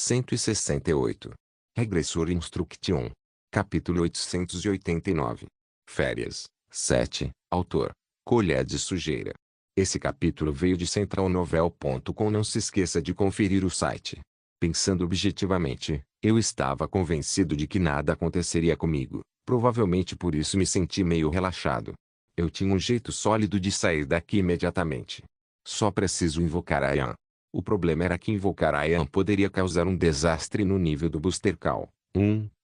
168. Regressor Instruction. Capítulo 889. Férias. 7. Autor: Colher de Sujeira. Esse capítulo veio de centralnovel.com. Não se esqueça de conferir o site. Pensando objetivamente, eu estava convencido de que nada aconteceria comigo. Provavelmente por isso me senti meio relaxado. Eu tinha um jeito sólido de sair daqui imediatamente. Só preciso invocar a Ian. O problema era que invocar a Ian poderia causar um desastre no nível do Booster Call.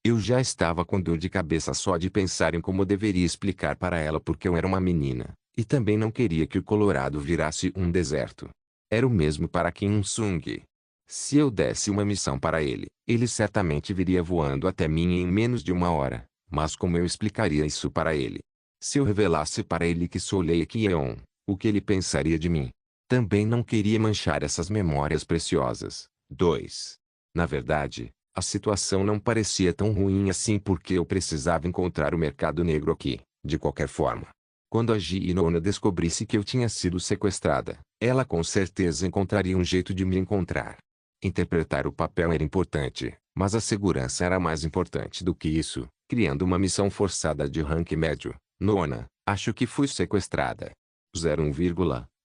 Eu já estava com dor de cabeça só de pensar em como deveria explicar para ela porque eu era uma menina, e também não queria que o Colorado virasse um deserto. Era o mesmo para Kim Il-sung. Se eu desse uma missão para ele, ele certamente viria voando até mim em menos de uma hora, mas como eu explicaria isso para ele? Se eu revelasse para ele que sou Lee Ki-yeon, o que ele pensaria de mim? Também não queria manchar essas memórias preciosas. 2. Na verdade, a situação não parecia tão ruim assim porque eu precisava encontrar o mercado negro aqui, de qualquer forma. Quando a Ji-Nona descobrisse que eu tinha sido sequestrada, ela com certeza encontraria um jeito de me encontrar. Interpretar o papel era importante, mas a segurança era mais importante do que isso, criando uma missão forçada de rank médio. Nona, acho que fui sequestrada. 01,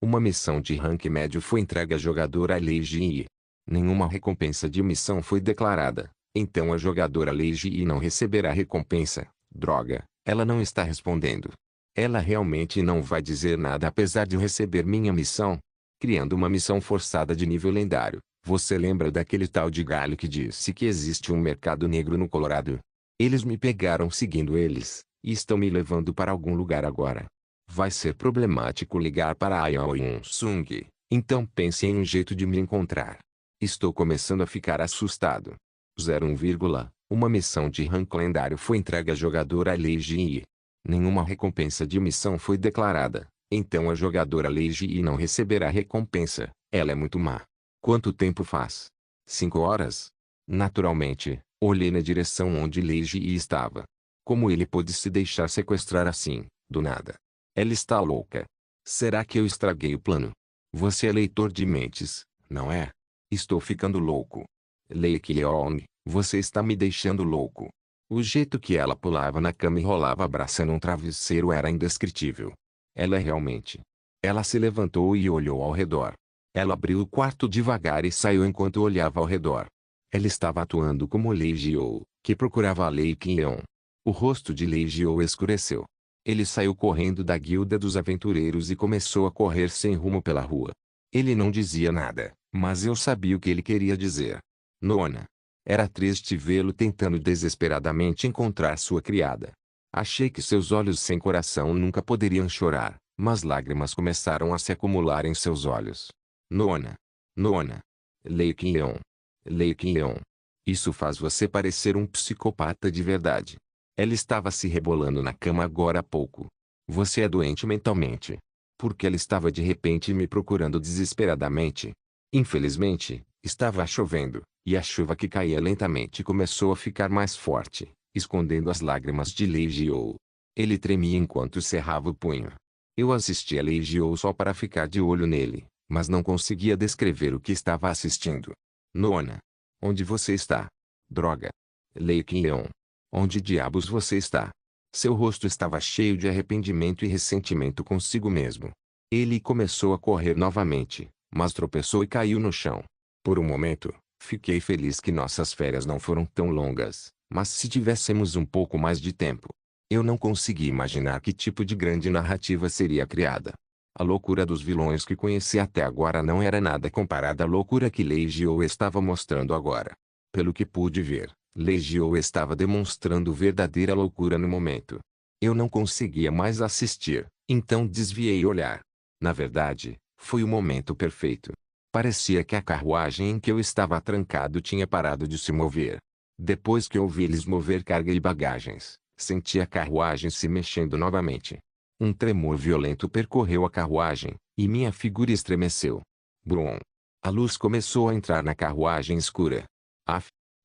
uma missão de rank médio foi entregue à jogadora Lee Ji-yi. Nenhuma recompensa de missão foi declarada, então a jogadora Lee Ji-yi não receberá recompensa. Droga, ela não está respondendo. Ela realmente não vai dizer nada apesar de eu receber minha missão? Criando uma missão forçada de nível lendário. Você lembra daquele tal de galho que disse que existe um mercado negro no Colorado? Eles me pegaram seguindo eles, e estão me levando para algum lugar agora. Vai ser problemático ligar para a Ian Il-sung, então pense em um jeito de me encontrar. Estou começando a ficar assustado. 01, uma missão de rank lendário foi entregue à jogadora Lee Ji-yi. Nenhuma recompensa de missão foi declarada, então a jogadora Lee Ji-yi não receberá recompensa. Ela é muito má. Quanto tempo faz? 5 horas? Naturalmente, olhei na direção onde Lee Ji-yi estava. Como ele pôde se deixar sequestrar assim, do nada? Ela está louca. Será que eu estraguei o plano? Você é leitor de mentes, não é? Estou ficando louco. Lee Ki-yeon, você está me deixando louco. O jeito que ela pulava na cama e rolava abraçando um travesseiro era indescritível. Ela realmente. Ela se levantou e olhou ao redor. Ela abriu o quarto devagar e saiu enquanto olhava ao redor. Ela estava atuando como Lee Ji-oh, que procurava a Lee Ki-yeon. O rosto de Lee Ji-oh escureceu. Ele saiu correndo da guilda dos aventureiros e começou a correr sem rumo pela rua. Ele não dizia nada, mas eu sabia o que ele queria dizer. Nona. Era triste vê-lo tentando desesperadamente encontrar sua criada. Achei que seus olhos sem coração nunca poderiam chorar, mas lágrimas começaram a se acumular em seus olhos. Nona. Nona. Lee Ki-yeon. Lee Ki-yeon. Isso faz você parecer um psicopata de verdade. Ela estava se rebolando na cama agora há pouco. Você é doente mentalmente. Porque ela estava de repente me procurando desesperadamente. Infelizmente, estava chovendo, e a chuva que caía lentamente começou a ficar mais forte, escondendo as lágrimas de Lee Ji-oh. Ele tremia enquanto cerrava o punho. Eu assisti a Lee Ji-oh só para ficar de olho nele, mas não conseguia descrever o que estava assistindo. Nona. Onde você está? Droga. Lee Ki-yeon. Onde diabos você está? Seu rosto estava cheio de arrependimento e ressentimento consigo mesmo. Ele começou a correr novamente, mas tropeçou e caiu no chão. Por um momento, fiquei feliz que nossas férias não foram tão longas, mas se tivéssemos um pouco mais de tempo. Eu não consegui imaginar que tipo de grande narrativa seria criada. A loucura dos vilões que conheci até agora não era nada comparada à loucura que Lee Ji-oh estava mostrando agora. Pelo que pude ver, Lee Ji-oh estava demonstrando verdadeira loucura no momento. Eu não conseguia mais assistir, então desviei o olhar. Na verdade, foi o momento perfeito. Parecia que a carruagem em que eu estava trancado tinha parado de se mover. Depois que ouvi eles mover carga e bagagens, senti a carruagem se mexendo novamente. Um tremor violento percorreu a carruagem, e minha figura estremeceu. Brum! A luz começou a entrar na carruagem escura.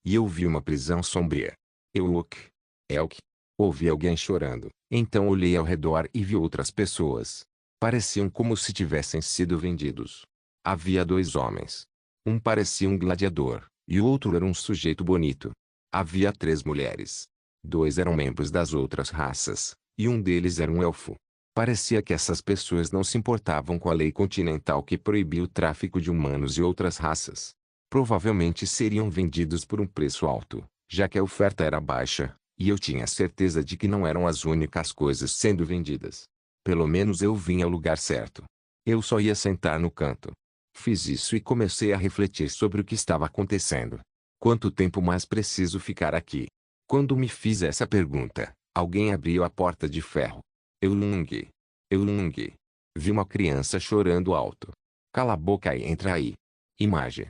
E eu vi uma prisão sombria. Elk. Ouvi alguém chorando, então olhei ao redor e vi outras pessoas. Pareciam como se tivessem sido vendidos. Havia 2 homens. Um parecia um gladiador, E o outro era um sujeito bonito. Havia 3 mulheres. 2 eram membros das outras raças, e um deles era um elfo. Parecia que essas pessoas não se importavam com a lei continental que proibia o tráfico de humanos e outras raças. Provavelmente seriam vendidos por um preço alto, já que a oferta era baixa, e eu tinha certeza de que não eram as únicas coisas sendo vendidas. Pelo menos eu vim ao lugar certo. Eu só ia sentar no canto. Fiz isso e comecei a refletir sobre o que estava acontecendo. Quanto tempo mais preciso ficar aqui? Quando me fiz essa pergunta, alguém abriu a porta de ferro. Eulung. Eulung. Vi uma criança chorando alto. Cala a boca e entra aí. Imagem.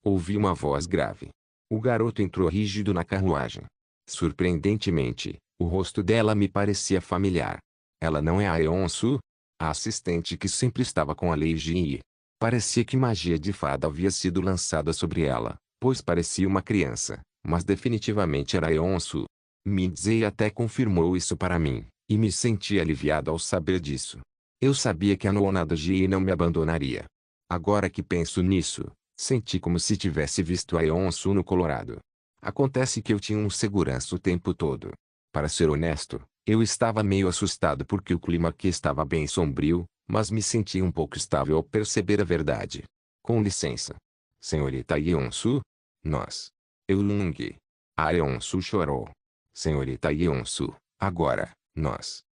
Ouvi uma voz grave. O garoto entrou rígido na carruagem. Surpreendentemente, o rosto dela me parecia familiar. Ela não é a Eonsu? A assistente que sempre estava com a Lei Ji. Parecia que magia de fada havia sido lançada sobre ela, pois parecia uma criança, mas definitivamente era Eonsu. Mindzei até confirmou isso para mim, e me senti aliviado ao saber disso. Eu sabia que a Noonada Ji não me abandonaria. Agora que penso nisso, senti como se tivesse visto a Eonsu no Colorado. Acontece que eu tinha um segurança o tempo todo. Para ser honesto, eu estava meio assustado porque o clima aqui estava bem sombrio, mas me senti um pouco estável ao perceber a verdade. Com licença. Senhorita Yeonsu? Nós. Eulung. A Yeonsu chorou. Senhorita Yeonsu, agora, nós.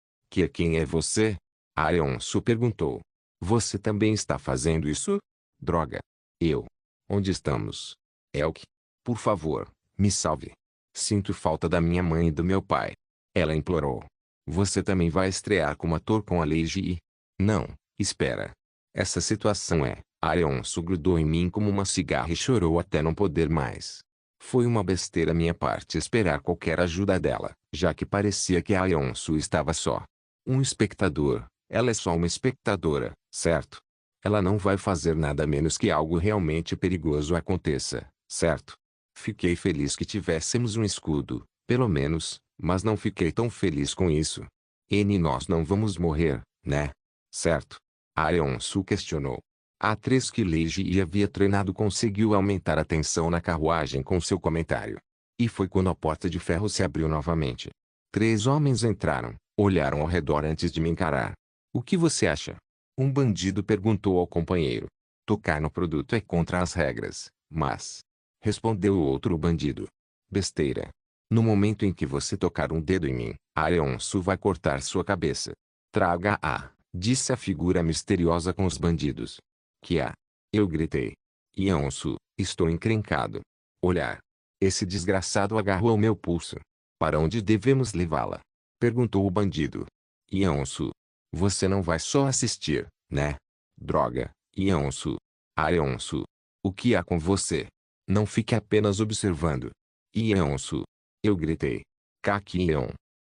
Quem é você? A Yeonsu perguntou. Você também está fazendo isso? Droga. Eu. Onde estamos? Elk. Por favor, me salve. Sinto falta da minha mãe e do meu pai. Ela implorou. Você também vai estrear como ator com a Lei Ji? Não, espera. Essa situação é... A Yeonsu grudou em mim como uma cigarra e chorou até não poder mais. Foi uma besteira minha parte esperar qualquer ajuda dela, já que parecia que a Yeonsu estava só. Um espectador, ela é só uma espectadora, certo? Ela não vai fazer nada menos que algo realmente perigoso aconteça, certo? Fiquei feliz que tivéssemos um escudo, pelo menos, mas não fiquei tão feliz com isso. Nós não vamos morrer, né? Certo? A Yeonsu questionou. A atriz que Lei Ji havia treinado conseguiu aumentar a tensão na carruagem com seu comentário. E foi quando a porta de ferro se abriu novamente. 3 homens entraram, olharam ao redor antes de me encarar. O que você acha? Um bandido perguntou ao companheiro. Tocar no produto é contra as regras, mas... Respondeu o outro bandido. Besteira. No momento em que você tocar um dedo em mim, a Yeonsu vai cortar sua cabeça. Traga-a, disse a figura misteriosa com os bandidos. Que há? Eu gritei. Yeonsu, estou encrencado. Olhar. Esse desgraçado agarrou meu pulso. Para onde devemos levá-la? Perguntou o bandido. Yeonsu. Você não vai só assistir, né? Droga, Yeonsu. Yeonsu. O que há com você? Não fique apenas observando. Yeonsu. Eu gritei. Kak-yeon.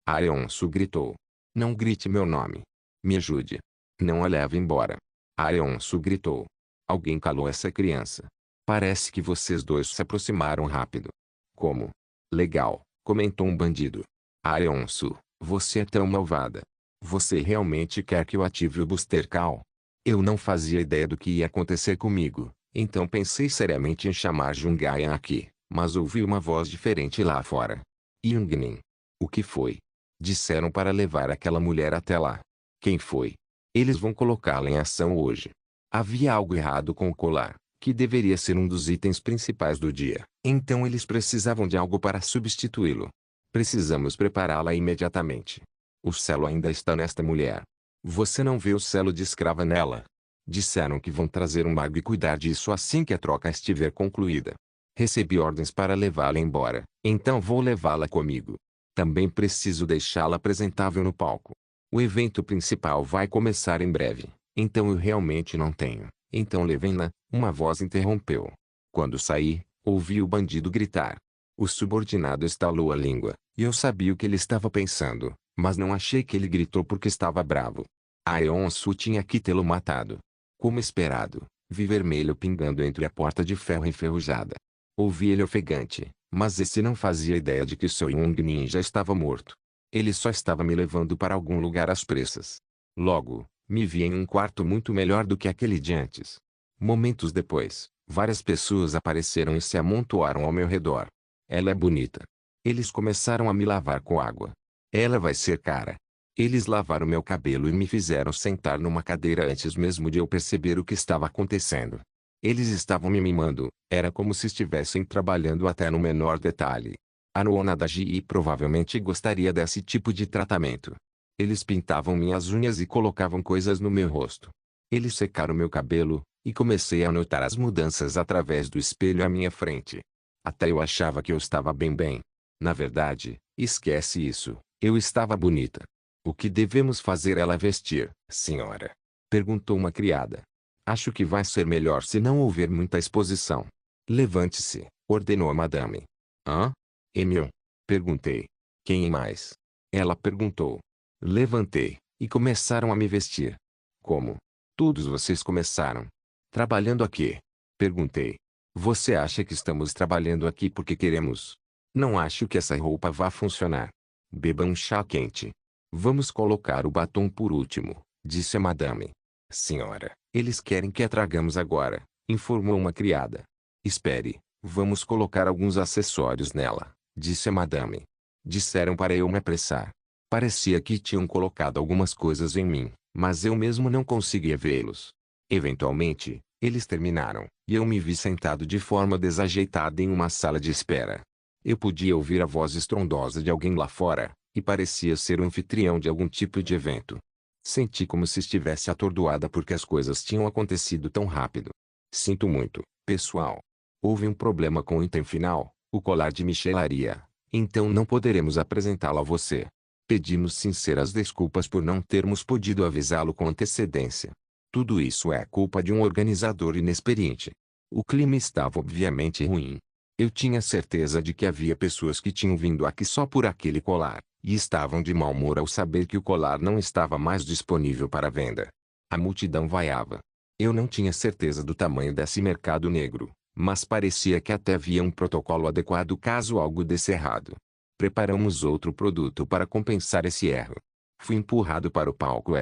Yeonsu gritou. Não grite meu nome. Me ajude. Não a leve embora. Yeonsu gritou. Alguém calou essa criança. Parece que vocês dois se aproximaram rápido. Como? Legal, comentou um bandido. Yeonsu, você é tão malvada. Você realmente quer que eu ative o Booster Call? Eu não fazia ideia do que ia acontecer comigo, então pensei seriamente em chamar Jungayan aqui, mas ouvi uma voz diferente lá fora. Yungnin. O que foi? Disseram para levar aquela mulher até lá. Quem foi? Eles vão colocá-la em ação hoje. Havia algo errado com o colar, que deveria ser um dos itens principais do dia. Então eles precisavam de algo para substituí-lo. Precisamos prepará-la imediatamente. O selo ainda está nesta mulher. Você não vê o selo de escrava nela? Disseram que vão trazer um mago e cuidar disso assim que a troca estiver concluída. Recebi ordens para levá-la embora, então vou levá-la comigo. Também preciso deixá-la apresentável no palco. O evento principal vai começar em breve, então eu realmente não tenho. Então levem-na, uma voz interrompeu. Quando saí, ouvi o bandido gritar. O subordinado estalou a língua, e eu sabia o que ele estava pensando, mas não achei que ele gritou porque estava bravo. A Yeonsu tinha que tê-lo matado. Como esperado, vi vermelho pingando entre a porta de ferro enferrujada. Ouvi ele ofegante, mas esse não fazia ideia de que seu Young Ninja estava morto. Ele só estava me levando para algum lugar às pressas. Logo, me vi em um quarto muito melhor do que aquele de antes. Momentos depois, Várias pessoas apareceram e se amontoaram ao meu redor. Ela é bonita. Eles começaram a me lavar com água. Ela vai ser cara. Eles lavaram meu cabelo e me fizeram sentar numa cadeira antes mesmo de eu perceber o que estava acontecendo. Eles estavam me mimando, era como se estivessem trabalhando até no menor detalhe. A Nona da GI provavelmente gostaria desse tipo de tratamento. Eles pintavam minhas unhas e colocavam coisas no meu rosto. Eles secaram meu cabelo, e comecei a notar as mudanças através do espelho à minha frente. Até eu achava que eu estava bem. Na verdade, esquece isso, eu estava bonita. O que devemos fazer ela vestir, senhora? Perguntou uma criada. Acho que vai ser melhor se não houver muita exposição. Levante-se, ordenou a madame. Hã? Emil? Perguntei. Quem mais? Ela perguntou. Levantei, e começaram a me vestir. Como? Todos vocês começaram. Trabalhando aqui? Perguntei. Você acha que estamos trabalhando aqui porque queremos? Não acho que essa roupa vá funcionar. Beba um chá quente. Vamos colocar o batom por último, disse a madame. Senhora, eles querem que a tragamos agora, informou uma criada. Espere, vamos colocar alguns acessórios nela, disse a madame. Disseram para eu me apressar. Parecia que tinham colocado algumas coisas em mim, mas eu mesmo não conseguia vê-los. Eventualmente, eles terminaram, e eu me vi sentado de forma desajeitada em uma sala de espera. Eu podia ouvir a voz estrondosa de alguém lá fora, e parecia ser o anfitrião de algum tipo de evento. Senti como se estivesse atordoada porque as coisas tinham acontecido tão rápido. Sinto muito, pessoal. Houve um problema com o item final, o colar de michelaria, então não poderemos apresentá-lo a você. Pedimos sinceras desculpas por não termos podido avisá-lo com antecedência. Tudo isso é culpa de um organizador inexperiente. O clima estava obviamente ruim. Eu tinha certeza de que havia pessoas que tinham vindo aqui só por aquele colar, e estavam de mau humor ao saber que o colar não estava mais disponível para venda. A multidão vaiava. Eu não tinha certeza do tamanho desse mercado negro, mas parecia que até havia um protocolo adequado caso algo desse errado. Preparamos outro produto para compensar esse erro. Fui empurrado para o palco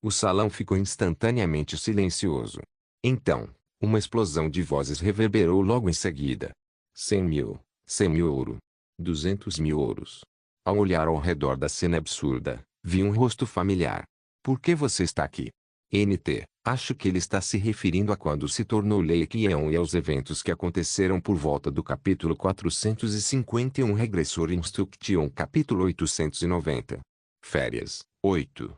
O salão ficou instantaneamente silencioso. Então, uma explosão de vozes reverberou logo em seguida. 100 mil, 100 mil ouro. 200 mil ouros. Ao olhar ao redor da cena absurda, vi um rosto familiar. Por que você está aqui? NT, acho que ele está se referindo a quando se tornou Lei Qian e aos eventos que aconteceram por volta do capítulo 451 Regressor Instruction capítulo 890. Férias, 8.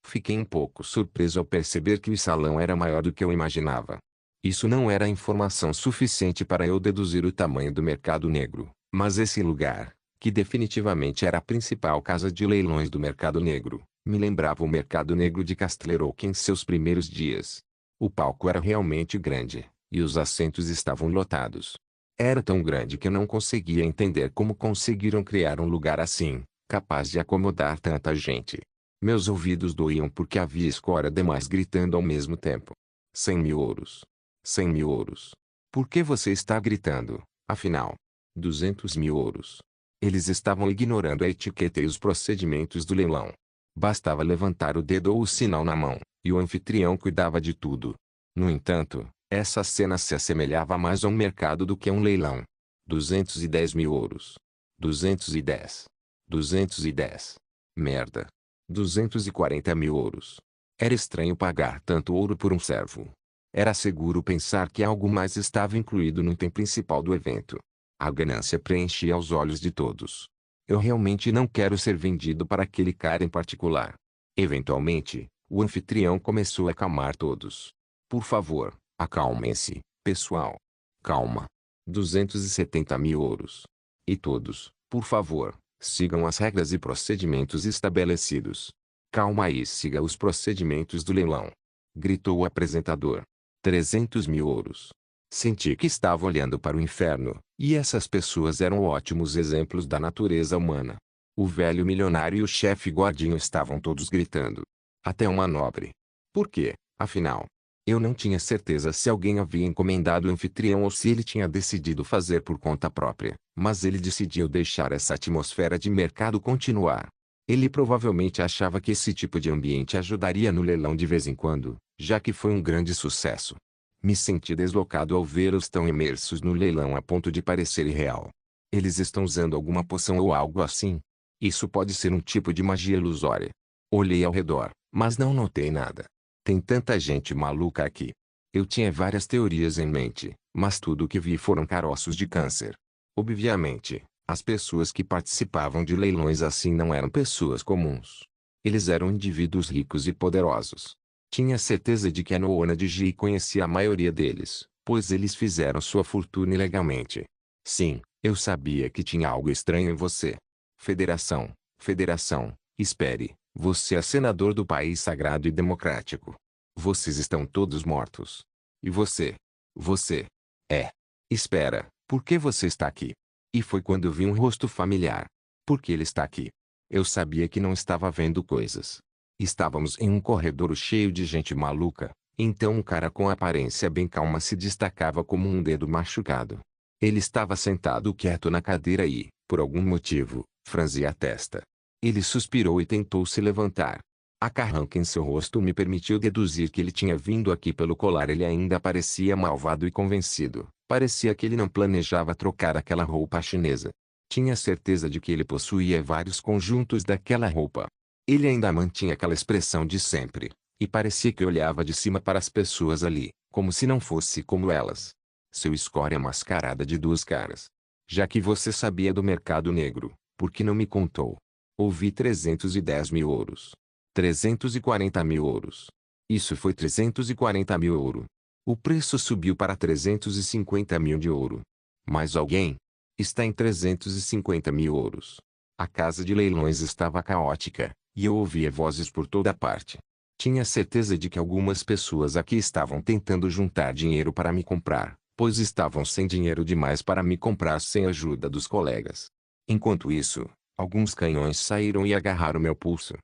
Fiquei um pouco surpreso ao perceber que o salão era maior do que eu imaginava. Isso não era informação suficiente para eu deduzir o tamanho do mercado negro, mas esse lugar, que definitivamente era a principal casa de leilões do mercado negro, me lembrava o mercado negro de Castlerock em seus primeiros dias. O palco era realmente grande, e os assentos estavam lotados. Era tão grande que eu não conseguia entender como conseguiram criar um lugar assim, capaz de acomodar tanta gente. Meus ouvidos doíam porque havia escória demais gritando ao mesmo tempo. 100 mil ouros. 100 mil ouros. Por que você está gritando, afinal? 200 mil ouros. Eles estavam ignorando a etiqueta e os procedimentos do leilão. Bastava levantar o dedo ou o sinal na mão, e o anfitrião cuidava de tudo. No entanto, essa cena se assemelhava mais a um mercado do que a um leilão. 210 mil ouros. 210. 210. Merda. 240 mil ouros. Era estranho pagar tanto ouro por um servo. Era seguro pensar que algo mais estava incluído no item principal do evento. A ganância preenchia os olhos de todos. Eu realmente não quero ser vendido para aquele cara em particular. Eventualmente, o anfitrião começou a acalmar todos. Por favor, acalmem-se, pessoal. Calma. 270 mil ouros. E todos, por favor, sigam as regras e procedimentos estabelecidos. Calma aí, siga os procedimentos do leilão. Gritou o apresentador. 300 mil ouros. Senti que estava olhando para o inferno, e essas pessoas eram ótimos exemplos da natureza humana. O velho milionário e o chefe gordinho estavam todos gritando. Até uma nobre. Por quê, afinal? Eu não tinha certeza se alguém havia encomendado o anfitrião ou se ele tinha decidido fazer por conta própria, mas ele decidiu deixar essa atmosfera de mercado continuar. Ele provavelmente achava que esse tipo de ambiente ajudaria no leilão de vez em quando, já que foi um grande sucesso. Me senti deslocado ao vê-los tão imersos no leilão a ponto de parecer irreal. Eles estão usando alguma poção ou algo assim? Isso pode ser um tipo de magia ilusória. Olhei ao redor, mas não notei nada. Tem tanta gente maluca aqui. Eu tinha várias teorias em mente, mas tudo o que vi foram caroços de câncer. Obviamente, as pessoas que participavam de leilões assim não eram pessoas comuns. Eles eram indivíduos ricos e poderosos. Tinha certeza de que a Noona de Ji conhecia a maioria deles, pois eles fizeram sua fortuna ilegalmente. Sim, eu sabia que tinha algo estranho em você. Federação, Federação, espere, você é senador do país sagrado e democrático. Vocês estão todos mortos. E você? Você? É. Espera, por que você está aqui? E foi quando vi um rosto familiar. Por que ele está aqui? Eu sabia que não estava vendo coisas. Estávamos em um corredor cheio de gente maluca, então um cara com aparência bem calma se destacava como um dedo machucado. Ele estava sentado quieto na cadeira e, por algum motivo, franzia a testa. Ele suspirou e tentou se levantar. A carranca em seu rosto me permitiu deduzir que ele tinha vindo aqui pelo colar. Ele ainda parecia malvado e convencido. Parecia que ele não planejava trocar aquela roupa chinesa. Tinha certeza de que ele possuía vários conjuntos daquela roupa. Ele ainda mantinha aquela expressão de sempre, e parecia que olhava de cima para as pessoas ali, como se não fosse como elas. Seu score é mascarada de duas caras. Já que você sabia do mercado negro, por que não me contou? Ouvi 310 mil ouros. 340 mil ouros. Isso foi 340 mil ouro. O preço subiu para 350 mil de ouro. Mais alguém? Está em 350 mil ouros. A casa de leilões estava caótica, e eu ouvia vozes por toda parte. Tinha certeza de que algumas pessoas aqui estavam tentando juntar dinheiro para me comprar, pois estavam sem dinheiro demais para me comprar sem a ajuda dos colegas. Enquanto isso, alguns canhões saíram e agarraram meu pulso.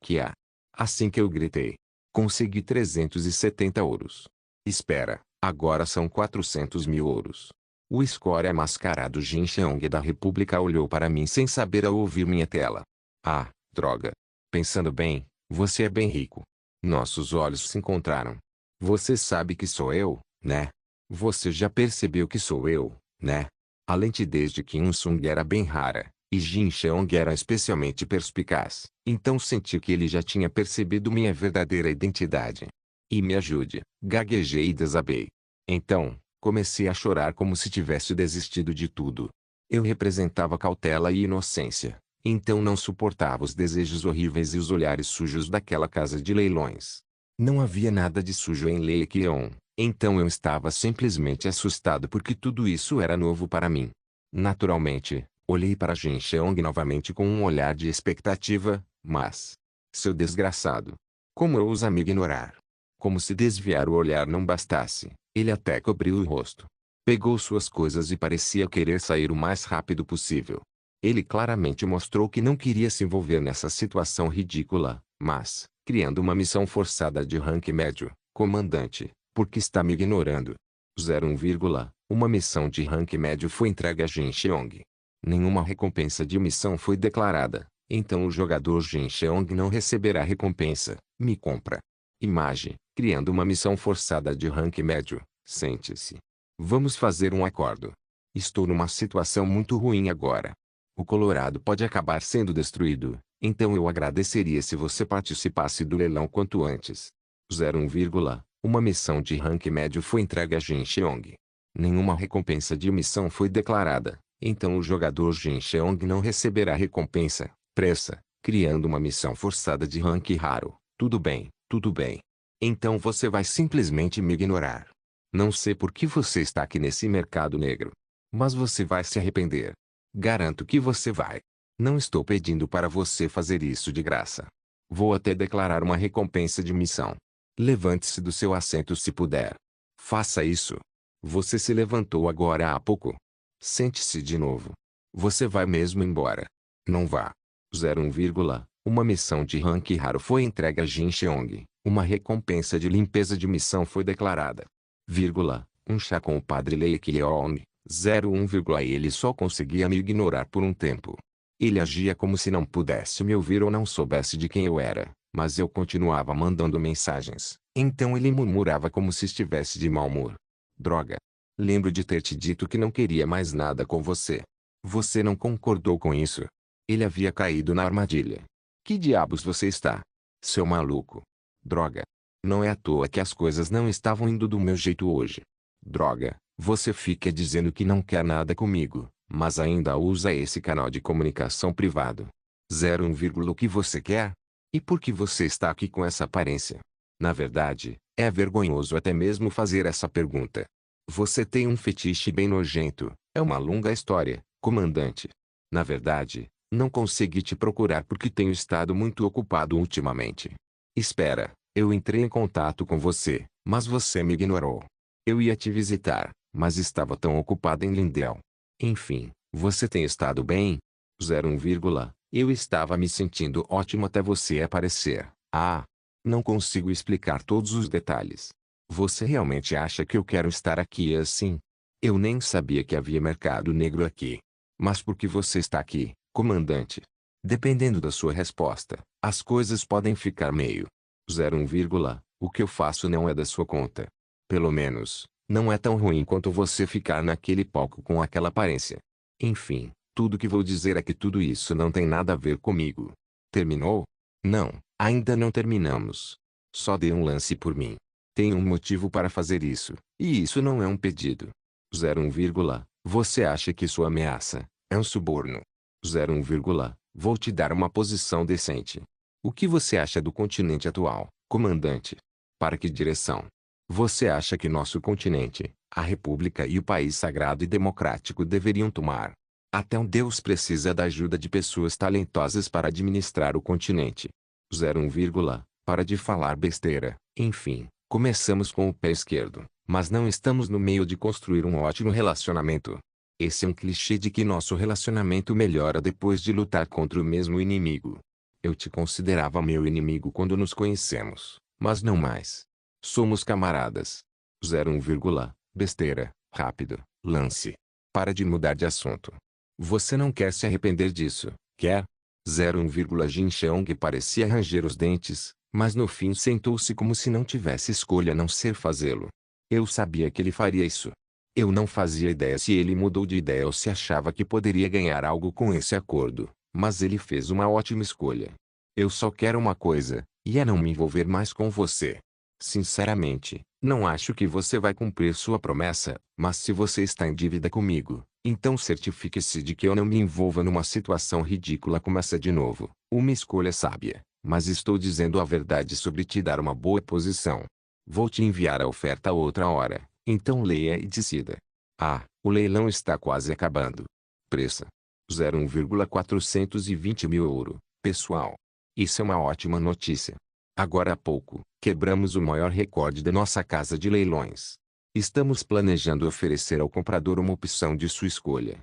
Que há? Assim que eu gritei. Consegui 370 ouros. Espera, agora são 400 mil ouros. O score mascarado Jin Cheong da República olhou para mim sem saber ao ouvir minha tela. Ah, droga. Pensando bem, você é bem rico. Nossos olhos se encontraram. Você sabe que sou eu, né? Você já percebeu que sou eu, né? A lentidez de Kim Il-sung era bem rara, e Jin Cheong era especialmente perspicaz, então senti que ele já tinha percebido minha verdadeira identidade. E me ajude, gaguejei e desabei. Então, comecei a chorar como se tivesse desistido de tudo. Eu representava cautela e inocência, então não suportava os desejos horríveis e os olhares sujos daquela casa de leilões. Não havia nada de sujo em Leikeon, então eu estava simplesmente assustado porque tudo isso era novo para mim. Naturalmente, olhei para Jin Cheong novamente com um olhar de expectativa, mas... Seu desgraçado! Como ousa me ignorar? Como se desviar o olhar não bastasse, ele até cobriu o rosto. Pegou suas coisas e parecia querer sair o mais rápido possível. Ele claramente mostrou que não queria se envolver nessa situação ridícula, mas, criando uma missão forçada de rank médio, comandante, por que está me ignorando? 01, uma missão de rank médio foi entregue a Jin Cheong. Nenhuma recompensa de missão foi declarada, então o jogador Jin Cheong não receberá recompensa. Me compra. Imagem, criando uma missão forçada de rank médio, sente-se. Vamos fazer um acordo. Estou numa situação muito ruim agora. O Colorado pode acabar sendo destruído, então eu agradeceria se você participasse do leilão quanto antes. 01, uma missão de rank médio foi entregue a Jin Cheong. Nenhuma recompensa de missão foi declarada, então o jogador Jin Cheong não receberá recompensa. Pressa, criando uma missão forçada de rank raro. Tudo bem, tudo bem. Então você vai simplesmente me ignorar. Não sei por que você está aqui nesse mercado negro. Mas você vai se arrepender. Garanto que você vai. Não estou pedindo para você fazer isso de graça. Vou até declarar uma recompensa de missão. Levante-se do seu assento se puder. Faça isso. Você se levantou agora há pouco. Sente-se de novo. Você vai mesmo embora. Não vá. 01, uma missão de rank raro foi entregue a Jin Cheong. Uma recompensa de limpeza de missão foi declarada. Um chá com o padre Leikeon. 01, ele só conseguia me ignorar por um tempo. Ele agia como se não pudesse me ouvir ou não soubesse de quem eu era, mas eu continuava mandando mensagens. Então ele murmurava como se estivesse de mau humor. Droga. Lembro de ter te dito que não queria mais nada com você. Você não concordou com isso. Ele havia caído na armadilha. Que diabos você está? Seu maluco. Droga. Não é à toa que as coisas não estavam indo do meu jeito hoje. Droga, você fica dizendo que não quer nada comigo, mas ainda usa esse canal de comunicação privado. 01, o que você quer? E por que você está aqui com essa aparência? Na verdade, é vergonhoso até mesmo fazer essa pergunta. Você tem um fetiche bem nojento, é uma longa história, comandante. Na verdade, não consegui te procurar porque tenho estado muito ocupado ultimamente. Espera, eu entrei em contato com você, mas você me ignorou. Eu ia te visitar, mas estava tão ocupado em Lindell. Enfim, você tem estado bem? 01, eu estava me sentindo ótimo até você aparecer. Ah, não consigo explicar todos os detalhes. Você realmente acha que eu quero estar aqui assim? Eu nem sabia que havia mercado negro aqui. Mas por que você está aqui, comandante? Dependendo da sua resposta, as coisas podem ficar meio 01, o que eu faço não é da sua conta. Pelo menos, não é tão ruim quanto você ficar naquele palco com aquela aparência. Enfim, tudo que vou dizer é que tudo isso não tem nada a ver comigo. Terminou? Não, ainda não terminamos. Só dê um lance por mim. Tenho um motivo para fazer isso, e isso não é um pedido. 01, você acha que sua ameaça é um suborno? 01, vou te dar uma posição decente. O que você acha do continente atual, comandante? Para que direção? Você acha que nosso continente, a República e o país sagrado e democrático deveriam tomar? Até um Deus precisa da ajuda de pessoas talentosas para administrar o continente. 01, para de falar besteira. Enfim, começamos com o pé esquerdo, mas não estamos no meio de construir um ótimo relacionamento. Esse é um clichê de que nosso relacionamento melhora depois de lutar contra o mesmo inimigo. Eu te considerava meu inimigo quando nos conhecemos, mas não mais. Somos camaradas. 01, besteira, rápido, lance. Para de mudar de assunto. Você não quer se arrepender disso, quer? 01, Jin Cheong parecia ranger os dentes, mas no fim sentou-se como se não tivesse escolha a não ser fazê-lo. Eu sabia que ele faria isso. Eu não fazia ideia se ele mudou de ideia ou se achava que poderia ganhar algo com esse acordo, mas ele fez uma ótima escolha. Eu só quero uma coisa, e é não me envolver mais com você. Sinceramente, não acho que você vai cumprir sua promessa, mas se você está em dívida comigo, então certifique-se de que eu não me envolva numa situação ridícula como essa de novo. Uma escolha sábia, mas estou dizendo a verdade sobre te dar uma boa posição. Vou te enviar a oferta outra hora, então leia e decida. Ah, o leilão está quase acabando. Preço: 0,420 mil euro, pessoal. Isso é uma ótima notícia. Agora há pouco, quebramos o maior recorde da nossa casa de leilões. Estamos planejando oferecer ao comprador uma opção de sua escolha.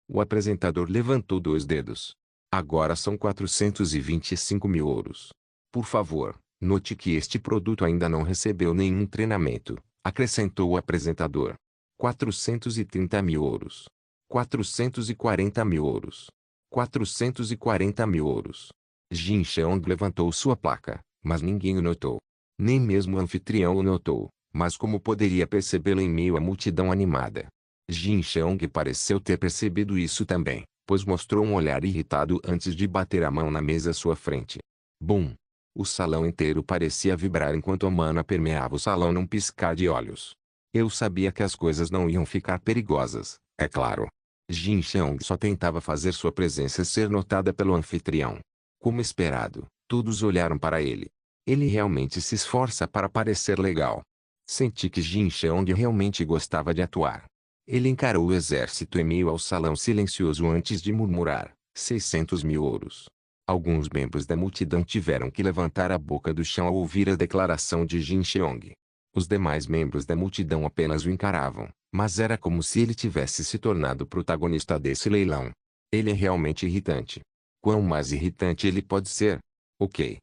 O apresentador levantou 2 dedos. Agora são 425 mil euros. Por favor, note que este produto ainda não recebeu nenhum treinamento, acrescentou o apresentador. 430 mil euros. 440 mil euros. 440 mil euros. Jin Cheong levantou sua placa, mas ninguém o notou. Nem mesmo o anfitrião o notou, mas como poderia percebê-lo em meio à multidão animada? Jin Cheong pareceu ter percebido isso também, pois mostrou um olhar irritado antes de bater a mão na mesa à sua frente. Bum! O salão inteiro parecia vibrar enquanto a mana permeava o salão num piscar de olhos. Eu sabia que as coisas não iam ficar perigosas, é claro. Jin Cheong só tentava fazer sua presença ser notada pelo anfitrião. Como esperado, todos olharam para ele. Ele realmente se esforça para parecer legal. Senti que Jin Cheong realmente gostava de atuar. Ele encarou o exército em meio ao salão silencioso antes de murmurar: 600 mil euros. Alguns membros da multidão tiveram que levantar a boca do chão ao ouvir a declaração de Jin Cheong. Os demais membros da multidão apenas o encaravam, mas era como se ele tivesse se tornado protagonista desse leilão. Ele é realmente irritante. Quão mais irritante ele pode ser? Ok.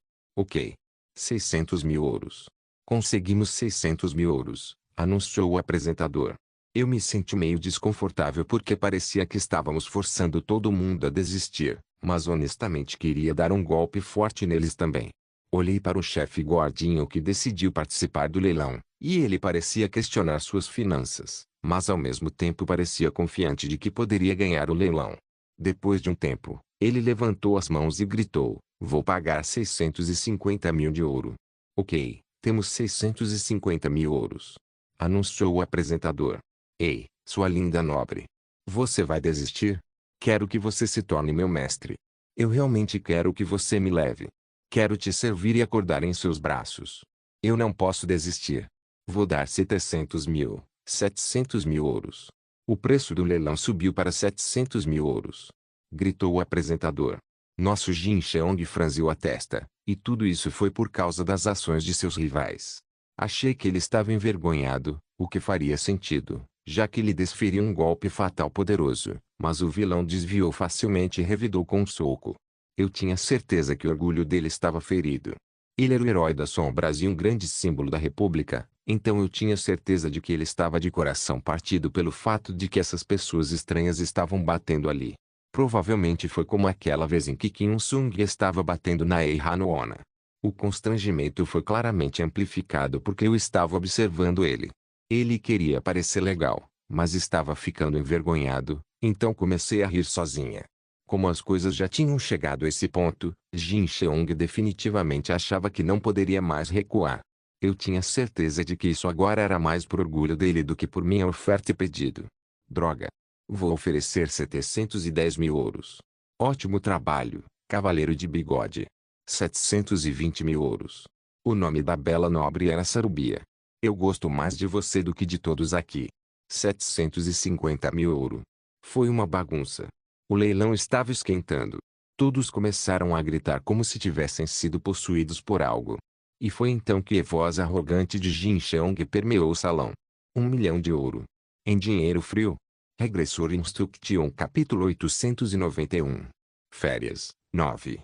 600 mil euros. Conseguimos 600 mil euros, anunciou o apresentador. Eu me senti meio desconfortável porque parecia que estávamos forçando todo mundo a desistir, mas honestamente queria dar um golpe forte neles também. Olhei para o chefe gordinho que decidiu participar do leilão, e ele parecia questionar suas finanças, mas ao mesmo tempo parecia confiante de que poderia ganhar o leilão. Depois de um tempo, ele levantou as mãos e gritou: "Vou pagar 650 mil de ouro." "Ok, temos 650 mil ouros," anunciou o apresentador. "Ei, sua linda nobre. Você vai desistir? Quero que você se torne meu mestre. Eu realmente quero que você me leve. Quero te servir e acordar em seus braços. Eu não posso desistir. Vou dar 700 mil ouros." O preço do leilão subiu para 700 mil ouros. Gritou o apresentador. Nosso Jin Cheong franziu a testa, e tudo isso foi por causa das ações de seus rivais. Achei que ele estava envergonhado, o que faria sentido, já que ele desferiu um golpe fatal poderoso, mas o vilão desviou facilmente e revidou com um soco. Eu tinha certeza que o orgulho dele estava ferido. Ele era o herói das sombras e um grande símbolo da República, então eu tinha certeza de que ele estava de coração partido pelo fato de que essas pessoas estranhas estavam batendo ali. Provavelmente foi como aquela vez em que Kim Il-sung estava batendo na Ei Hanoona. O constrangimento foi claramente amplificado porque eu estava observando ele. Ele queria parecer legal, mas estava ficando envergonhado, então comecei a rir sozinha. Como as coisas já tinham chegado a esse ponto, Jin Cheong definitivamente achava que não poderia mais recuar. Eu tinha certeza de que isso agora era mais por orgulho dele do que por minha oferta e pedido. Droga. Vou oferecer 710 mil ouros. Ótimo trabalho, cavaleiro de bigode. 720 mil ouros. O nome da bela nobre era Sarubia. Eu gosto mais de você do que de todos aqui. 750 mil ouro. Foi uma bagunça. O leilão estava esquentando. Todos começaram a gritar como se tivessem sido possuídos por algo. E foi então que a voz arrogante de Jin Cheong permeou o salão. 1 milhão de ouro. Em dinheiro frio. Regressor Instruction capítulo 891. Férias, 9.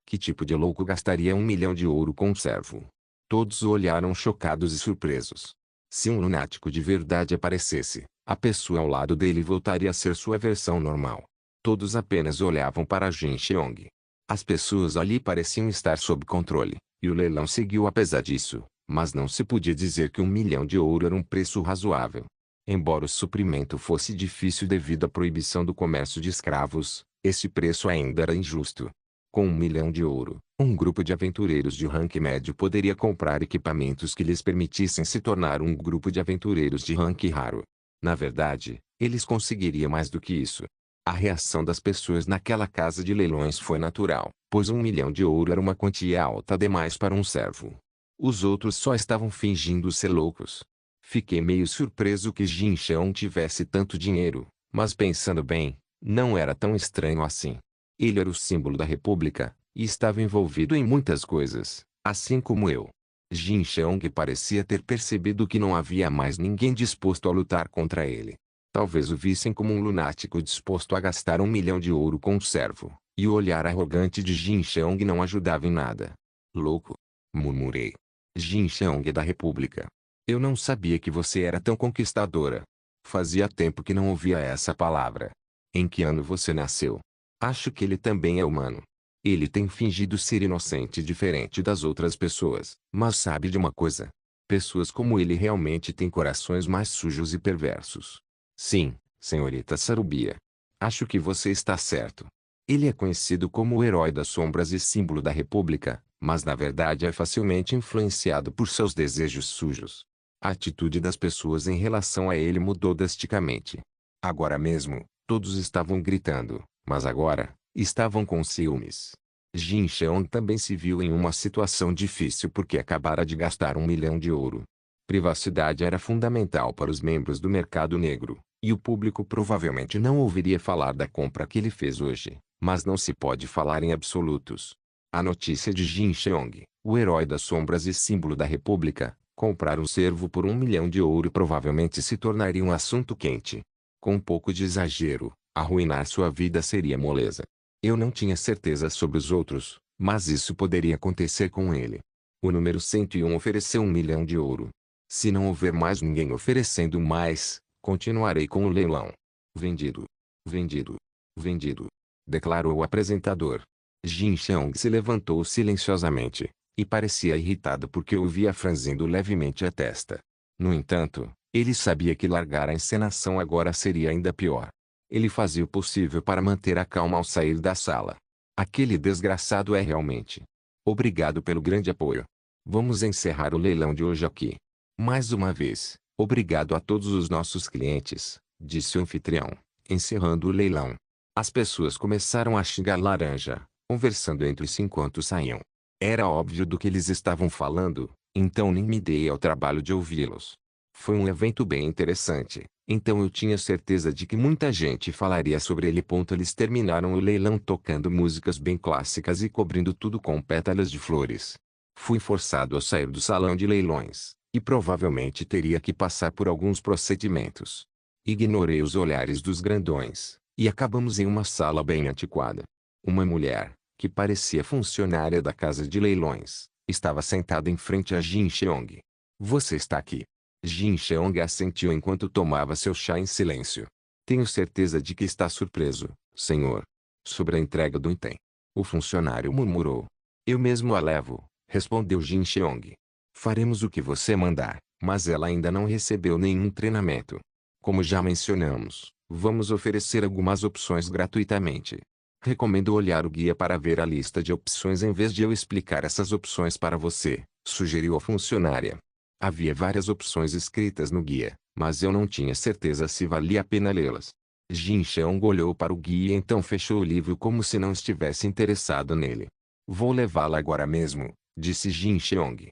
Que tipo de louco gastaria 1 milhão de ouro com um servo? Todos o olharam chocados e surpresos. Se um lunático de verdade aparecesse, a pessoa ao lado dele voltaria a ser sua versão normal. Todos apenas olhavam para Jin Cheong. As pessoas ali pareciam estar sob controle, e o leilão seguiu apesar disso, mas não se podia dizer que 1 milhão de ouro era um preço razoável. Embora o suprimento fosse difícil devido à proibição do comércio de escravos, esse preço ainda era injusto. Com 1 milhão de ouro, um grupo de aventureiros de rank médio poderia comprar equipamentos que lhes permitissem se tornar um grupo de aventureiros de rank raro. Na verdade, eles conseguiriam mais do que isso. A reação das pessoas naquela casa de leilões foi natural, pois 1 milhão de ouro era uma quantia alta demais para um servo. Os outros só estavam fingindo ser loucos. Fiquei meio surpreso que Jin Cheong tivesse tanto dinheiro, mas pensando bem, não era tão estranho assim. Ele era o símbolo da República, e estava envolvido em muitas coisas, assim como eu. Jin Cheong parecia ter percebido que não havia mais ninguém disposto a lutar contra ele. Talvez o vissem como um lunático disposto a gastar 1 milhão de ouro com um servo, e o olhar arrogante de Jin Cheong não ajudava em nada. Louco! Murmurei. Jin Cheong da República. Eu não sabia que você era tão conquistadora. Fazia tempo que não ouvia essa palavra. Em que ano você nasceu? Acho que ele também é humano. Ele tem fingido ser inocente diferente das outras pessoas, mas sabe de uma coisa? Pessoas como ele realmente têm corações mais sujos e perversos. Sim, senhorita Sarubia. Acho que você está certo. Ele é conhecido como o herói das sombras e símbolo da República, mas na verdade é facilmente influenciado por seus desejos sujos. A atitude das pessoas em relação a ele mudou drasticamente. Agora mesmo, todos estavam gritando, mas agora, estavam com ciúmes. Jin Cheong também se viu em uma situação difícil porque acabara de gastar 1 milhão de ouro. Privacidade era fundamental para os membros do mercado negro, e o público provavelmente não ouviria falar da compra que ele fez hoje, mas não se pode falar em absolutos. A notícia de Jin Cheong, o herói das sombras e símbolo da República, comprar um servo por 1 milhão de ouro provavelmente se tornaria um assunto quente. Com um pouco de exagero, arruinar sua vida seria moleza. Eu não tinha certeza sobre os outros, mas isso poderia acontecer com ele. O número 101 ofereceu 1 milhão de ouro. Se não houver mais ninguém oferecendo mais, continuarei com o leilão. Vendido. Vendido. Vendido. Declarou o apresentador. Jin Cheong se levantou silenciosamente. e parecia irritado porque eu o via franzindo levemente a testa. No entanto, ele sabia que largar a encenação agora seria ainda pior. Ele fazia o possível para manter a calma ao sair da sala. Aquele desgraçado é realmente. Obrigado pelo grande apoio. Vamos encerrar o leilão de hoje aqui. Mais uma vez, obrigado a todos os nossos clientes, disse o anfitrião, encerrando o leilão. As pessoas começaram a xingar Laranja, conversando entre si enquanto saíam. Era óbvio do que eles estavam falando, então nem me dei ao trabalho de ouvi-los. Foi um evento bem interessante, então eu tinha certeza de que muita gente falaria sobre ele. Eles terminaram o leilão tocando músicas bem clássicas e cobrindo tudo com pétalas de flores. Fui forçado a sair do salão de leilões, e provavelmente teria que passar por alguns procedimentos. Ignorei os olhares dos grandões, e acabamos em uma sala bem antiquada. Uma mulher, que parecia funcionária da casa de leilões, estava sentada em frente a Jin Cheong. Você está aqui. Jin Cheong assentiu enquanto tomava seu chá em silêncio. Tenho certeza de que está surpreso, senhor. Sobre a entrega do item. O funcionário murmurou. Eu mesmo a levo, respondeu Jin Cheong. Faremos o que você mandar, mas ela ainda não recebeu nenhum treinamento. Como já mencionamos, vamos oferecer algumas opções gratuitamente. Recomendo olhar o guia para ver a lista de opções em vez de eu explicar essas opções para você, sugeriu a funcionária. Havia várias opções escritas no guia, mas eu não tinha certeza se valia a pena lê-las. Jin Cheong olhou para o guia e então fechou o livro como se não estivesse interessado nele. Vou levá-la agora mesmo, disse Jin Cheong.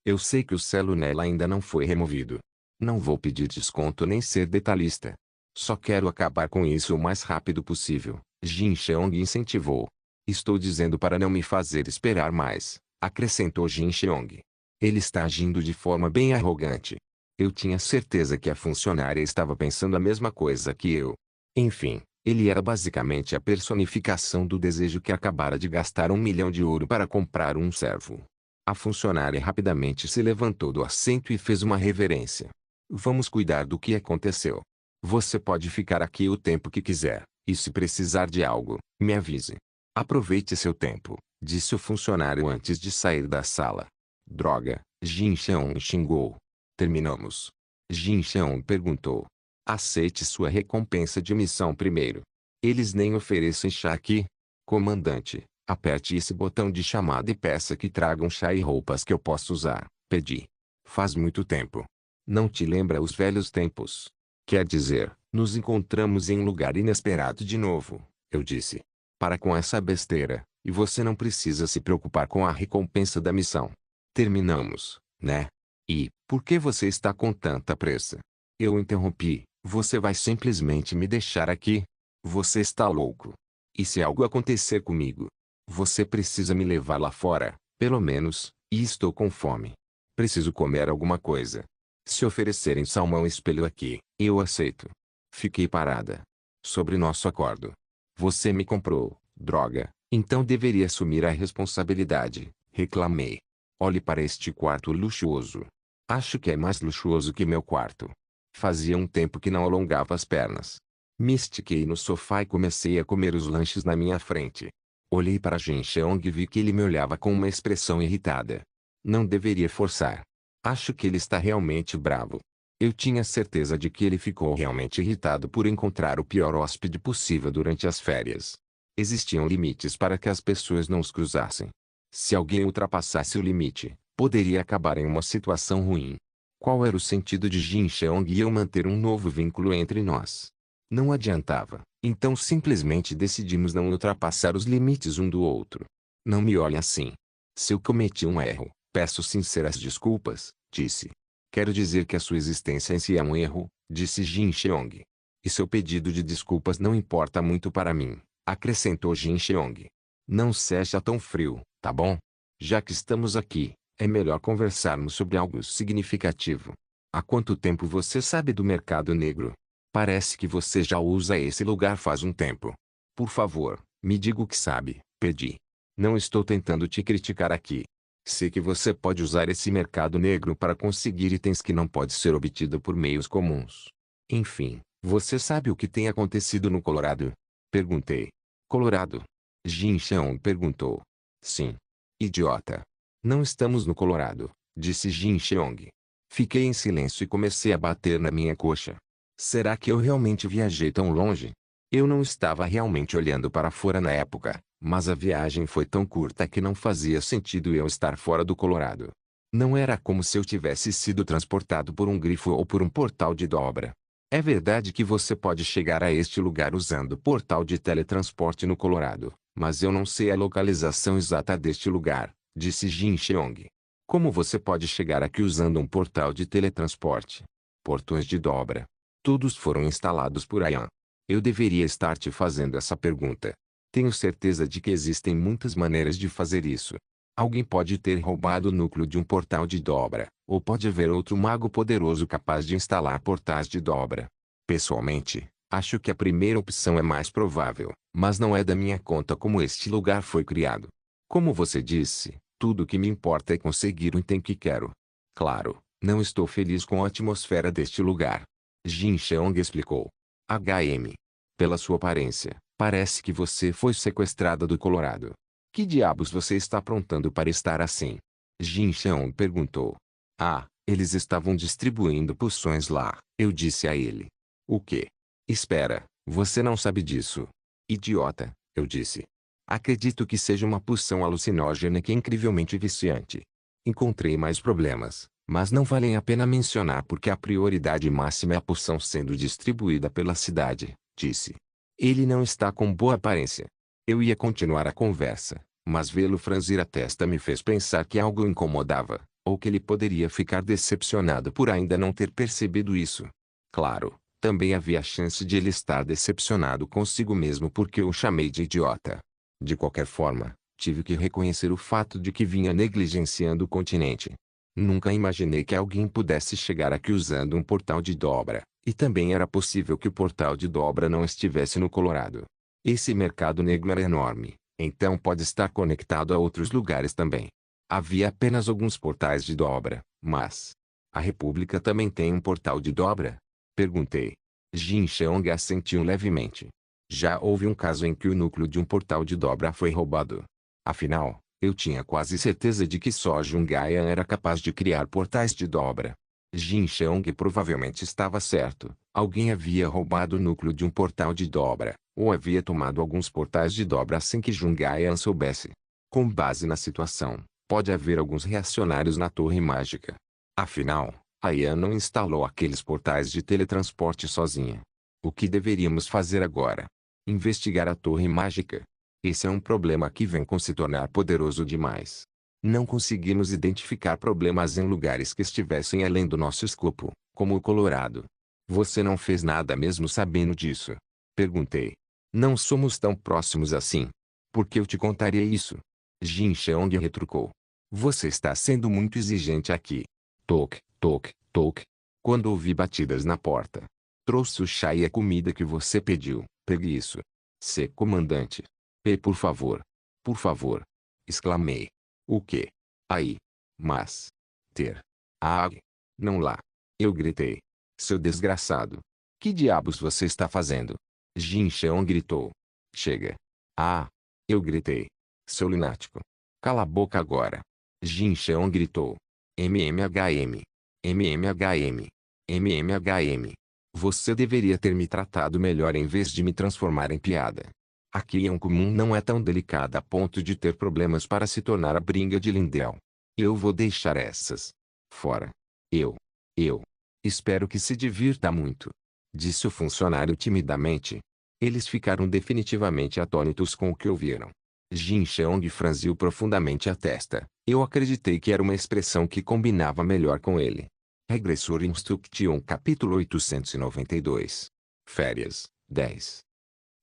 Eu sei que o selo nela ainda não foi removido. Não vou pedir desconto nem ser detalhista. Só quero acabar com isso o mais rápido possível, Jin Cheong incentivou. Estou dizendo para não me fazer esperar mais, acrescentou Jin Cheong. Ele está agindo de forma bem arrogante. Eu tinha certeza que a funcionária estava pensando a mesma coisa que eu. Enfim, ele era basicamente a personificação do desejo que acabara de gastar 1 milhão de ouro para comprar um servo. A funcionária rapidamente se levantou do assento e fez uma reverência. Vamos cuidar do que aconteceu. Você pode ficar aqui o tempo que quiser, e se precisar de algo, me avise. Aproveite seu tempo, disse o funcionário antes de sair da sala. Droga, Jin Cheong xingou. Terminamos. Jin Cheong perguntou. Aceite sua recompensa de missão primeiro. Eles nem oferecem chá aqui? Comandante, aperte esse botão de chamada e peça que tragam chá e roupas que eu possa usar, pedi. Faz muito tempo. Não te lembra os velhos tempos? Quer dizer, nos encontramos em um lugar inesperado de novo, eu disse. Para com essa besteira, e você não precisa se preocupar com a recompensa da missão. Terminamos, né? E, por que você está com tanta pressa? Eu interrompi, você vai simplesmente me deixar aqui? Você está louco. E se algo acontecer comigo? Você precisa me levar lá fora, pelo menos, e estou com fome. Preciso comer alguma coisa. Se oferecerem salmão espelho aqui, eu aceito. Fiquei parada. Sobre nosso acordo. Você me comprou, droga, então deveria assumir a responsabilidade, reclamei. Olhe para este quarto luxuoso. Acho que é mais luxuoso que meu quarto. Fazia um tempo que não alongava as pernas. Me estiquei no sofá e comecei a comer os lanches na minha frente. Olhei para Jin Cheong e vi que ele me olhava com uma expressão irritada. Não deveria forçar. Acho que ele está realmente bravo. Eu tinha certeza de que ele ficou realmente irritado por encontrar o pior hóspede possível durante as férias. Existiam limites para que as pessoas não os cruzassem. Se alguém ultrapassasse o limite, poderia acabar em uma situação ruim. Qual era o sentido de Jin Cheong e eu manter um novo vínculo entre nós? Não adiantava, então simplesmente decidimos não ultrapassar os limites um do outro. Não me olhe assim. Se eu cometi um erro, peço sinceras desculpas, disse. Quero dizer que a sua existência em si é um erro, disse Jin Cheong. E seu pedido de desculpas não importa muito para mim, acrescentou Jin Cheong. Não seja tão frio, tá bom? Já que estamos aqui, é melhor conversarmos sobre algo significativo. Há quanto tempo você sabe do mercado negro? Parece que você já usa esse lugar faz um tempo. Por favor, me diga o que sabe, pedi. Não estou tentando te criticar aqui. Sei que você pode usar esse mercado negro para conseguir itens que não pode ser obtido por meios comuns. Enfim, você sabe o que tem acontecido no Colorado? Perguntei. Colorado? Jin Cheong perguntou. Sim. Idiota. Não estamos no Colorado, disse Jin Cheong. Fiquei em silêncio e comecei a bater na minha coxa. Será que eu realmente viajei tão longe? Eu não estava realmente olhando para fora na época, mas a viagem foi tão curta que não fazia sentido eu estar fora do Colorado. Não era como se eu tivesse sido transportado por um grifo ou por um portal de dobra. É verdade que você pode chegar a este lugar usando o portal de teletransporte no Colorado, mas eu não sei a localização exata deste lugar, disse Jin Cheong. Como você pode chegar aqui usando um portal de teletransporte? Portões de dobra. Todos foram instalados por Ayan. Eu deveria estar te fazendo essa pergunta. Tenho certeza de que existem muitas maneiras de fazer isso. Alguém pode ter roubado o núcleo de um portal de dobra, ou pode haver outro mago poderoso capaz de instalar portais de dobra. Pessoalmente, acho que a primeira opção é mais provável, mas não é da minha conta como este lugar foi criado. Como você disse, tudo o que me importa é conseguir o item que quero. Claro, não estou feliz com a atmosfera deste lugar. Jin Cheong explicou. HM. Pela sua aparência, parece que você foi sequestrada do Colorado. Que diabos você está aprontando para estar assim? Jin Cheong perguntou. Ah, eles estavam distribuindo poções lá, eu disse a ele. O quê? Espera, você não sabe disso. Idiota, eu disse. Acredito que seja uma poção alucinógena que é incrivelmente viciante. Encontrei mais problemas, mas não valem a pena mencionar porque a prioridade máxima é a poção sendo distribuída pela cidade, disse. Ele não está com boa aparência. Eu ia continuar a conversa, mas vê-lo franzir a testa me fez pensar que algo o incomodava, ou que ele poderia ficar decepcionado por ainda não ter percebido isso. Claro, também havia a chance de ele estar decepcionado consigo mesmo porque eu o chamei de idiota. De qualquer forma, tive que reconhecer o fato de que vinha negligenciando o continente. Nunca imaginei que alguém pudesse chegar aqui usando um portal de dobra, e também era possível que o portal de dobra não estivesse no Colorado. Esse mercado negro era enorme, então pode estar conectado a outros lugares também. Havia apenas alguns portais de dobra, mas... A República também tem um portal de dobra? Perguntei. Jin Cheong assentiu levemente. Já houve um caso em que o núcleo de um portal de dobra foi roubado. Afinal, eu tinha quase certeza de que só Jungaian era capaz de criar portais de dobra. Jin Cheong provavelmente estava certo. Alguém havia roubado o núcleo de um portal de dobra, ou havia tomado alguns portais de dobra sem que Jungaian soubesse. Com base na situação, pode haver alguns reacionários na Torre Mágica. Afinal, Ayan não instalou aqueles portais de teletransporte sozinha. O que deveríamos fazer agora? Investigar a Torre Mágica. Esse é um problema que vem com se tornar poderoso demais. Não conseguimos identificar problemas em lugares que estivessem além do nosso escopo, como o Colorado. Você não fez nada mesmo sabendo disso? Perguntei. Não somos tão próximos assim. Por que eu te contaria isso? Jin Cheong retrucou. Você está sendo muito exigente aqui. Toque, toque, toque. Quando ouvi batidas na porta. Trouxe o chá e a comida que você pediu. Pegue isso. C. Comandante. P. Por favor. Por favor. Exclamei. O quê? Aí. Mas. Ter. Ah. Não lá. Eu gritei. Seu desgraçado. Que diabos você está fazendo? Jin Cheong gritou. Chega. Ah. Eu gritei. Seu lunático. Cala a boca agora. Jin Cheong gritou. MMHM. MMHM. MMHM. Você deveria ter me tratado melhor em vez de me transformar em piada. Aqui em comum não é tão delicada a ponto de ter problemas para se tornar a brinca de Lindell. Eu vou deixar essas fora. Eu. Espero que se divirta muito. Disse o funcionário timidamente. Eles ficaram definitivamente atônitos com o que ouviram. Jin Cheong franziu profundamente a testa. Eu acreditei que era uma expressão que combinava melhor com ele. Regressor Instruction capítulo 892. Férias, 10.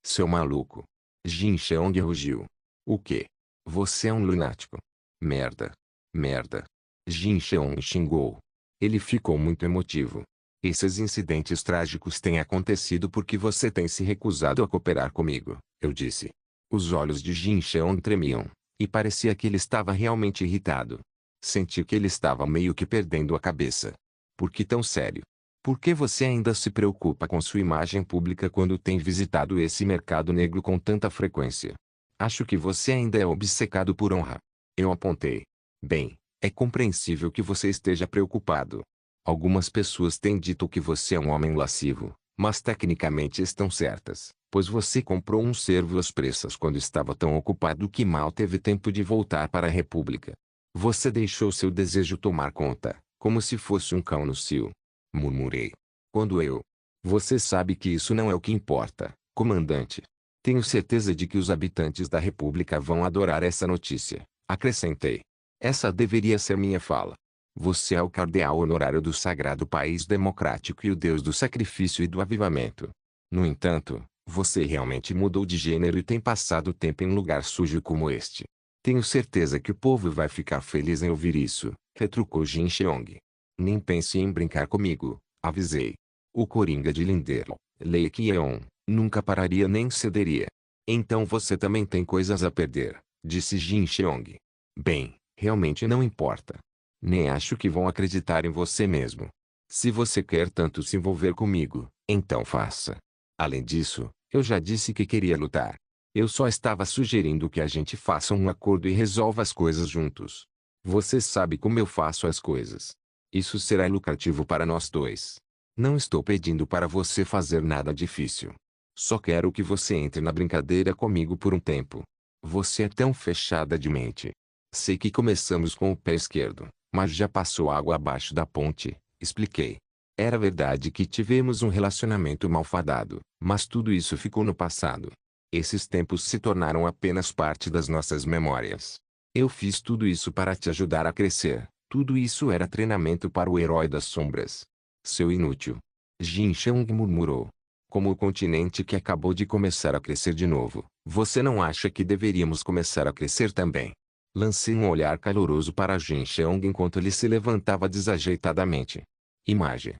Seu maluco. Jin Cheong rugiu. O quê? Você é um lunático. Merda. Merda. Jin Cheong xingou. Ele ficou muito emotivo. Esses incidentes trágicos têm acontecido porque você tem se recusado a cooperar comigo, eu disse. Os olhos de Jin Cheong tremiam, e parecia que ele estava realmente irritado. Senti que ele estava meio que perdendo a cabeça. Por que tão sério? Por que você ainda se preocupa com sua imagem pública quando tem visitado esse mercado negro com tanta frequência? Acho que você ainda é obcecado por honra. Eu apontei. Bem, é compreensível que você esteja preocupado. Algumas pessoas têm dito que você é um homem lascivo, mas tecnicamente estão certas, pois você comprou um cervo às pressas quando estava tão ocupado que mal teve tempo de voltar para a República. Você deixou seu desejo tomar conta, como se fosse um cão no cio. Murmurei. Quando eu... Você sabe que isso não é o que importa, comandante. Tenho certeza de que os habitantes da República vão adorar essa notícia, acrescentei. Essa deveria ser minha fala. Você é o cardeal honorário do sagrado país democrático e o Deus do sacrifício e do avivamento. No entanto, você realmente mudou de gênero e tem passado tempo em um lugar sujo como este. Tenho certeza que o povo vai ficar feliz em ouvir isso, retrucou Jin Cheong. Nem pense em brincar comigo, avisei. O Coringa de Lindero, Lei Qian, nunca pararia nem cederia. Então você também tem coisas a perder, disse Jin Cheong. Bem, realmente não importa. Nem acho que vão acreditar em você mesmo. Se você quer tanto se envolver comigo, então faça. Além disso, eu já disse que queria lutar. Eu só estava sugerindo que a gente faça um acordo e resolva as coisas juntos. Você sabe como eu faço as coisas. Isso será lucrativo para nós dois. Não estou pedindo para você fazer nada difícil. Só quero que você entre na brincadeira comigo por um tempo. Você é tão fechada de mente. Sei que começamos com o pé esquerdo, mas já passou água abaixo da ponte, expliquei. Era verdade que tivemos um relacionamento malfadado, mas tudo isso ficou no passado. Esses tempos se tornaram apenas parte das nossas memórias. Eu fiz tudo isso para te ajudar a crescer. Tudo isso era treinamento para o herói das sombras. Seu inútil. Jin Chang murmurou. Como o continente que acabou de começar a crescer de novo, você não acha que deveríamos começar a crescer também? Lancei um olhar caloroso para Jin Chang enquanto ele se levantava desajeitadamente. Imagem.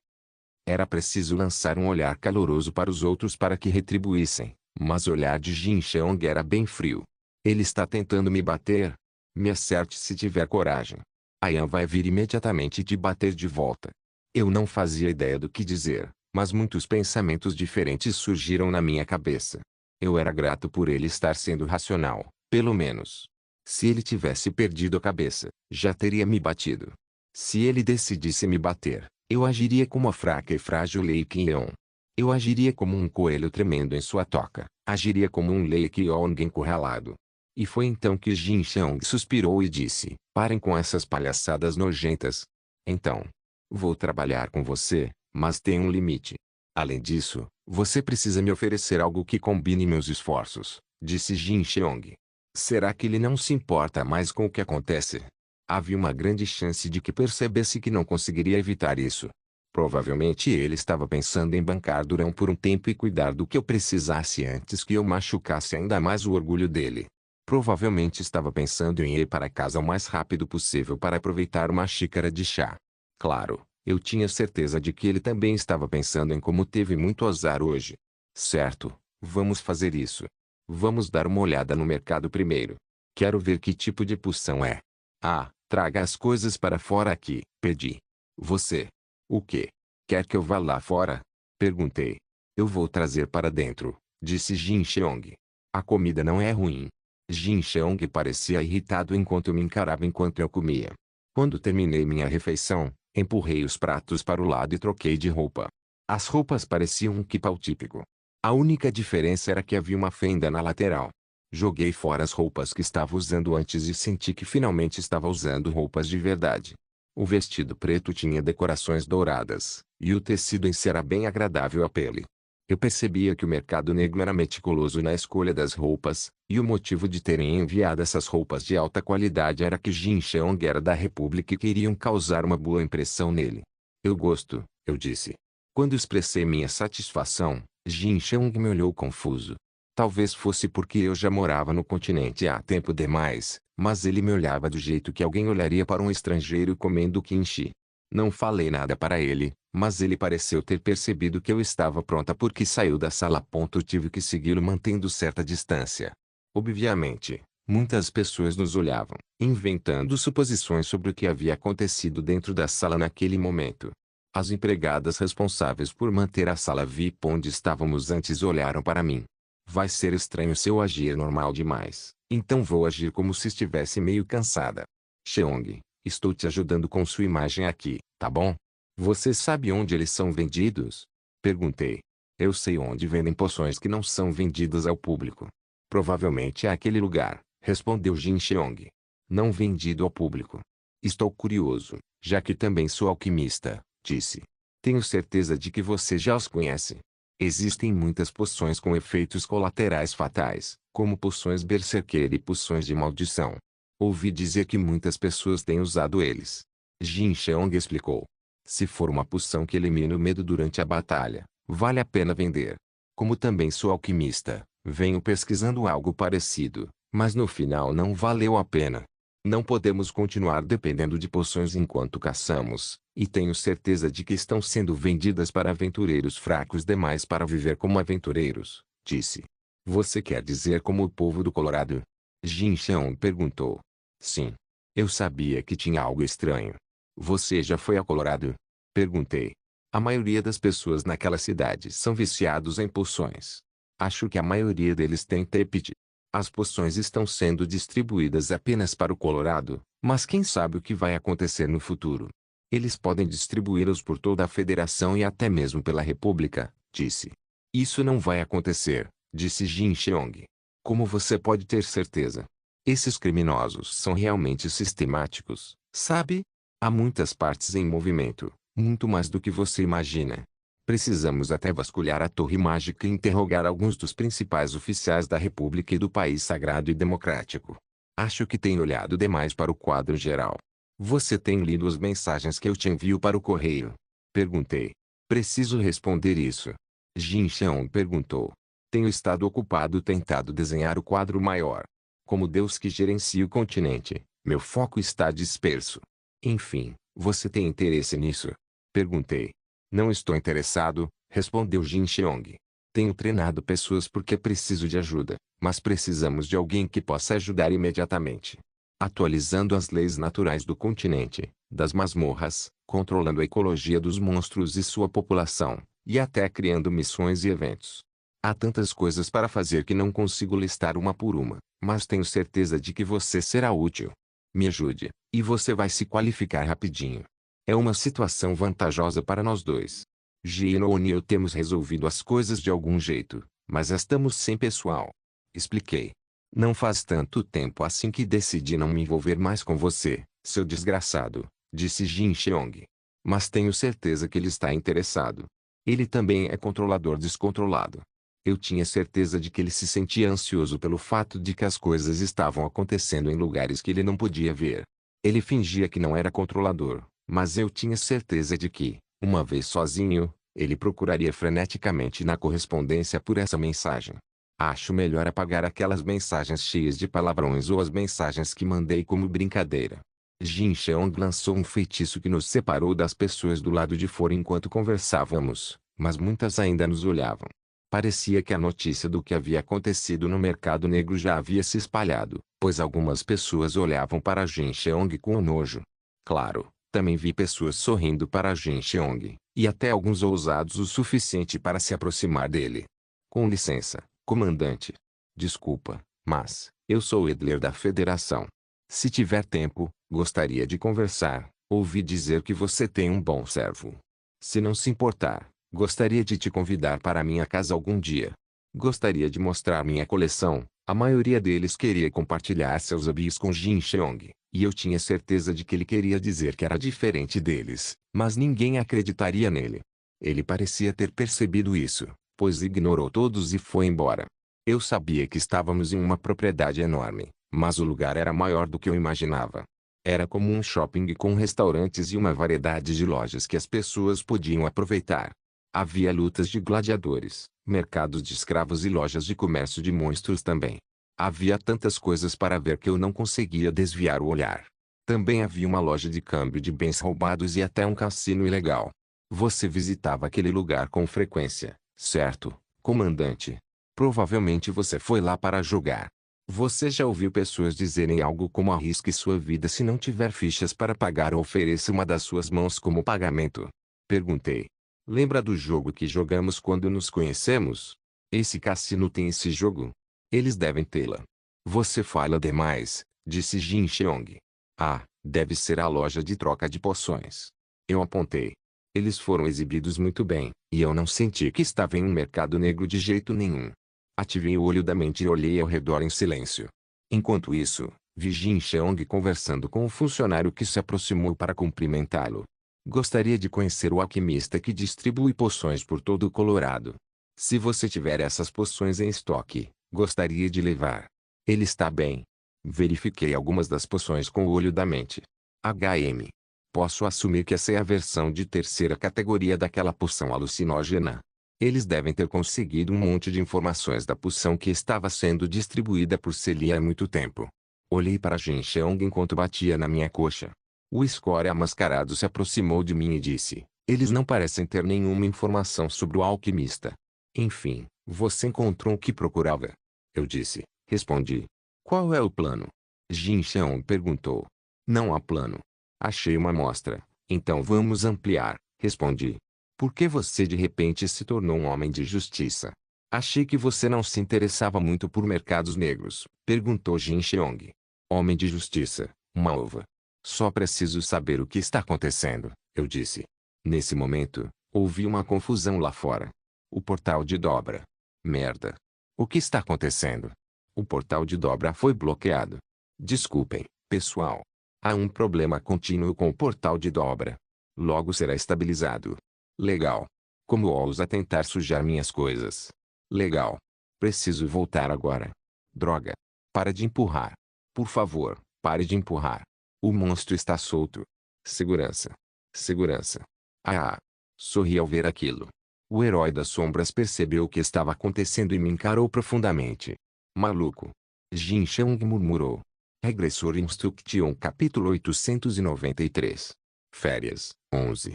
Era preciso lançar um olhar caloroso para os outros para que retribuíssem, mas o olhar de Jin Chang era bem frio. Ele está tentando me bater? Me acerte se tiver coragem. Ayan vai vir imediatamente te bater de volta. Eu não fazia ideia do que dizer, mas muitos pensamentos diferentes surgiram na minha cabeça. Eu era grato por ele estar sendo racional, pelo menos. Se ele tivesse perdido a cabeça, já teria me batido. Se ele decidisse me bater, eu agiria como a fraca e frágil Lei Qian. Eu agiria como um coelho tremendo em sua toca, agiria como um Lei Qian encurralado. E foi então que Jin Chang suspirou e disse, parem com essas palhaçadas nojentas. Então, vou trabalhar com você, mas tem um limite. Além disso, você precisa me oferecer algo que combine meus esforços, disse Jin Cheong. Será que ele não se importa mais com o que acontece? Havia uma grande chance de que percebesse que não conseguiria evitar isso. Provavelmente ele estava pensando em bancar Durão por um tempo e cuidar do que eu precisasse antes que eu machucasse ainda mais o orgulho dele. Provavelmente estava pensando em ir para casa o mais rápido possível para aproveitar uma xícara de chá. Claro, eu tinha certeza de que ele também estava pensando em como teve muito azar hoje. Certo, vamos fazer isso. Vamos dar uma olhada no mercado primeiro. Quero ver que tipo de poção é. Ah, traga as coisas para fora aqui, pedi. Você. O quê? Quer que eu vá lá fora? Perguntei. Eu vou trazer para dentro, disse Jin Cheong. A comida não é ruim. Jin Cheong parecia irritado enquanto me encarava enquanto eu comia. Quando terminei minha refeição, empurrei os pratos para o lado e troquei de roupa. As roupas pareciam um kipau típico. A única diferença era que havia uma fenda na lateral. Joguei fora as roupas que estava usando antes e senti que finalmente estava usando roupas de verdade. O vestido preto tinha decorações douradas, e o tecido em si era bem agradável à pele. Eu percebia que o mercado negro era meticuloso na escolha das roupas, e o motivo de terem enviado essas roupas de alta qualidade era que Jin Cheong era da República e queriam causar uma boa impressão nele. Eu gosto, eu disse. Quando expressei minha satisfação, Jin Cheong me olhou confuso. Talvez fosse porque eu já morava no continente há tempo demais, mas ele me olhava do jeito que alguém olharia para um estrangeiro comendo kimchi. Não falei nada para ele, mas ele pareceu ter percebido que eu estava pronta porque saiu da sala. Tive que segui-lo mantendo certa distância. Obviamente, muitas pessoas nos olhavam, inventando suposições sobre o que havia acontecido dentro da sala naquele momento. As empregadas responsáveis por manter a sala VIP onde estávamos antes olharam para mim. Vai ser estranho se eu agir normal demais, então vou agir como se estivesse meio cansada. Cheong, estou te ajudando com sua imagem aqui, tá bom? Você sabe onde eles são vendidos? Perguntei. Eu sei onde vendem poções que não são vendidas ao público. Provavelmente é aquele lugar, respondeu Jin Cheong. Não vendido ao público. Estou curioso, já que também sou alquimista, disse. Tenho certeza de que você já os conhece. Existem muitas poções com efeitos colaterais fatais, como poções Berserker e poções de maldição. Ouvi dizer que muitas pessoas têm usado eles. Jin Cheong explicou. Se for uma poção que elimina o medo durante a batalha, vale a pena vender. Como também sou alquimista, venho pesquisando algo parecido, mas no final não valeu a pena. Não podemos continuar dependendo de poções enquanto caçamos, e tenho certeza de que estão sendo vendidas para aventureiros fracos demais para viver como aventureiros, disse. Você quer dizer como o povo do Colorado? Jin Cheong perguntou. Sim. Eu sabia que tinha algo estranho. Você já foi a Colorado? Perguntei. A maioria das pessoas naquela cidade são viciados em poções. Acho que a maioria deles tem Tepid. As poções estão sendo distribuídas apenas para o Colorado, mas quem sabe o que vai acontecer no futuro. Eles podem distribuí-los por toda a Federação e até mesmo pela República, disse. Isso não vai acontecer, disse Jin Cheong. Como você pode ter certeza? Esses criminosos são realmente sistemáticos, sabe? Há muitas partes em movimento, muito mais do que você imagina. Precisamos até vasculhar a Torre Mágica e interrogar alguns dos principais oficiais da República e do país sagrado e democrático. Acho que tenho olhado demais para o quadro geral. Você tem lido as mensagens que eu te envio para o correio? Perguntei. Preciso responder isso. Jin Cheong perguntou. Tenho estado ocupado tentando desenhar o quadro maior. Como Deus que gerencia o continente, meu foco está disperso. Enfim, você tem interesse nisso? Perguntei. Não estou interessado, respondeu Jin Cheong. Tenho treinado pessoas porque preciso de ajuda, mas precisamos de alguém que possa ajudar imediatamente. Atualizando as leis naturais do continente, das masmorras, controlando a ecologia dos monstros e sua população, e até criando missões e eventos. Há tantas coisas para fazer que não consigo listar uma por uma, mas tenho certeza de que você será útil. Me ajude, e você vai se qualificar rapidinho. É uma situação vantajosa para nós dois. Gino e eu temos resolvido as coisas de algum jeito, mas estamos sem pessoal. Expliquei. Não faz tanto tempo assim que decidi não me envolver mais com você, seu desgraçado, disse Jin Cheong. Mas tenho certeza que ele está interessado. Ele também é controlador descontrolado. Eu tinha certeza de que ele se sentia ansioso pelo fato de que as coisas estavam acontecendo em lugares que ele não podia ver. Ele fingia que não era controlador, mas eu tinha certeza de que, uma vez sozinho, ele procuraria freneticamente na correspondência por essa mensagem. Acho melhor apagar aquelas mensagens cheias de palavrões ou as mensagens que mandei como brincadeira. Jin Cheong lançou um feitiço que nos separou das pessoas do lado de fora enquanto conversávamos, mas muitas ainda nos olhavam. Parecia que a notícia do que havia acontecido no mercado negro já havia se espalhado, pois algumas pessoas olhavam para Jin Cheong com nojo. Claro, também vi pessoas sorrindo para Jin Cheong, e até alguns ousados o suficiente para se aproximar dele. Com licença, comandante. Desculpa, mas, eu sou Edler da Federação. Se tiver tempo, gostaria de conversar. Ouvi dizer que você tem um bom servo. Se não se importar, gostaria de te convidar para minha casa algum dia. Gostaria de mostrar minha coleção. A maioria deles queria compartilhar seus hobbies com Jin Cheong, e eu tinha certeza de que ele queria dizer que era diferente deles, mas ninguém acreditaria nele. Ele parecia ter percebido isso, pois ignorou todos e foi embora. Eu sabia que estávamos em uma propriedade enorme, mas o lugar era maior do que eu imaginava. Era como um shopping com restaurantes e uma variedade de lojas que as pessoas podiam aproveitar. Havia lutas de gladiadores, mercados de escravos e lojas de comércio de monstros também. Havia tantas coisas para ver que eu não conseguia desviar o olhar. Também havia uma loja de câmbio de bens roubados e até um cassino ilegal. Você visitava aquele lugar com frequência, certo, comandante? Provavelmente você foi lá para jogar. Você já ouviu pessoas dizerem algo como arrisque sua vida se não tiver fichas para pagar ou ofereça uma das suas mãos como pagamento? Perguntei. Lembra do jogo que jogamos quando nos conhecemos? Esse cassino tem esse jogo? Eles devem tê-la. Você fala demais, disse Jin Cheong. Ah, deve ser a loja de troca de poções. Eu apontei. Eles foram exibidos muito bem, e eu não senti que estava em um mercado negro de jeito nenhum. Ativei o olho da mente e olhei ao redor em silêncio. Enquanto isso, vi Jin Cheong conversando com o funcionário que se aproximou para cumprimentá-lo. Gostaria de conhecer o alquimista que distribui poções por todo o Colorado. Se você tiver essas poções em estoque, gostaria de levar. Ele está bem. Verifiquei algumas das poções com o olho da mente. HM. Posso assumir que essa é a versão de terceira categoria daquela poção alucinógena. Eles devem ter conseguido um monte de informações da poção que estava sendo distribuída por Celia há muito tempo. Olhei para Jin Cheong enquanto batia na minha coxa. O escória mascarado se aproximou de mim e disse: eles não parecem ter nenhuma informação sobre o alquimista. Enfim, você encontrou o que procurava. Eu disse. Respondi. Qual é o plano? Jin Cheong perguntou. Não há plano. Achei uma amostra. Então vamos ampliar, respondi. Por que você de repente se tornou um homem de justiça? Achei que você não se interessava muito por mercados negros, perguntou Jin Cheong. Homem de justiça, uma ova. Só preciso saber o que está acontecendo, eu disse. Nesse momento, ouvi uma confusão lá fora. O portal de dobra. Merda. O que está acontecendo? O portal de dobra foi bloqueado. Desculpem, pessoal. Há um problema contínuo com o portal de dobra. Logo será estabilizado. Legal. Como ousa tentar sujar minhas coisas? Legal. Preciso voltar agora. Droga. Para de empurrar. Por favor, pare de empurrar. O monstro está solto. Segurança. Segurança. Ah! Sorri ao ver aquilo. O herói das sombras percebeu o que estava acontecendo e me encarou profundamente. Maluco. Jin Cheong murmurou. Regressor Instruction capítulo 893. Férias, 11.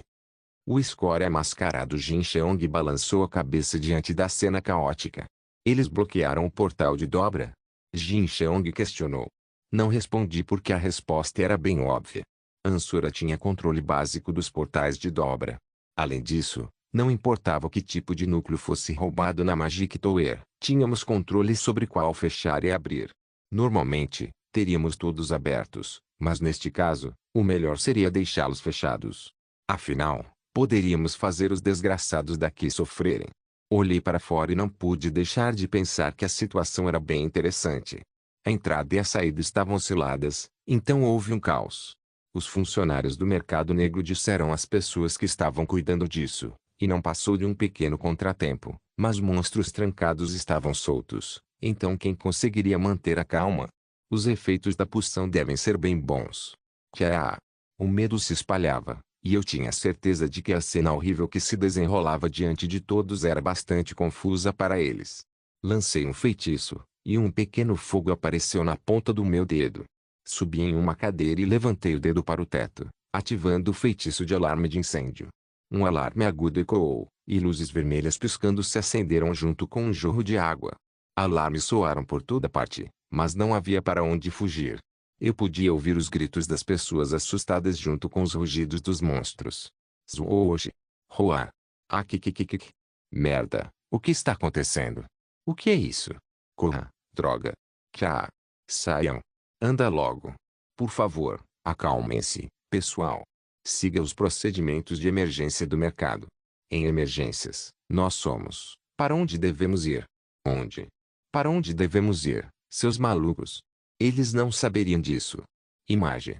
O escória mascarado Jin Cheong balançou a cabeça diante da cena caótica. Eles bloquearam o portal de dobra? Jin Cheong questionou. Não respondi porque a resposta era bem óbvia. Ansura tinha controle básico dos portais de dobra. Além disso, não importava que tipo de núcleo fosse roubado na Magic Tower, tínhamos controle sobre qual fechar e abrir. Normalmente, teríamos todos abertos, mas neste caso, o melhor seria deixá-los fechados. Afinal, poderíamos fazer os desgraçados daqui sofrerem. Olhei para fora e não pude deixar de pensar que a situação era bem interessante. A entrada e a saída estavam osciladas, então houve um caos. Os funcionários do mercado negro disseram às pessoas que estavam cuidando disso, e não passou de um pequeno contratempo, mas monstros trancados estavam soltos, então quem conseguiria manter a calma? Os efeitos da poção devem ser bem bons. Tchá! O medo se espalhava, e eu tinha certeza de que a cena horrível que se desenrolava diante de todos era bastante confusa para eles. Lancei um feitiço, e um pequeno fogo apareceu na ponta do meu dedo. Subi em uma cadeira e levantei o dedo para o teto, ativando o feitiço de alarme de incêndio. Um alarme agudo ecoou, e luzes vermelhas piscando se acenderam junto com um jorro de água. Alarmes soaram por toda parte, mas não havia para onde fugir. Eu podia ouvir os gritos das pessoas assustadas junto com os rugidos dos monstros. Zooji. Roar. Akikikikik. Merda, o que está acontecendo? O que é isso? Corra, droga. Tchá. Saiam. Anda logo. Por favor, acalmem-se, pessoal. Siga os procedimentos de emergência do mercado. Em emergências, nós somos. Para onde devemos ir? Onde? Para onde devemos ir, seus malucos? Eles não saberiam disso. Imagem.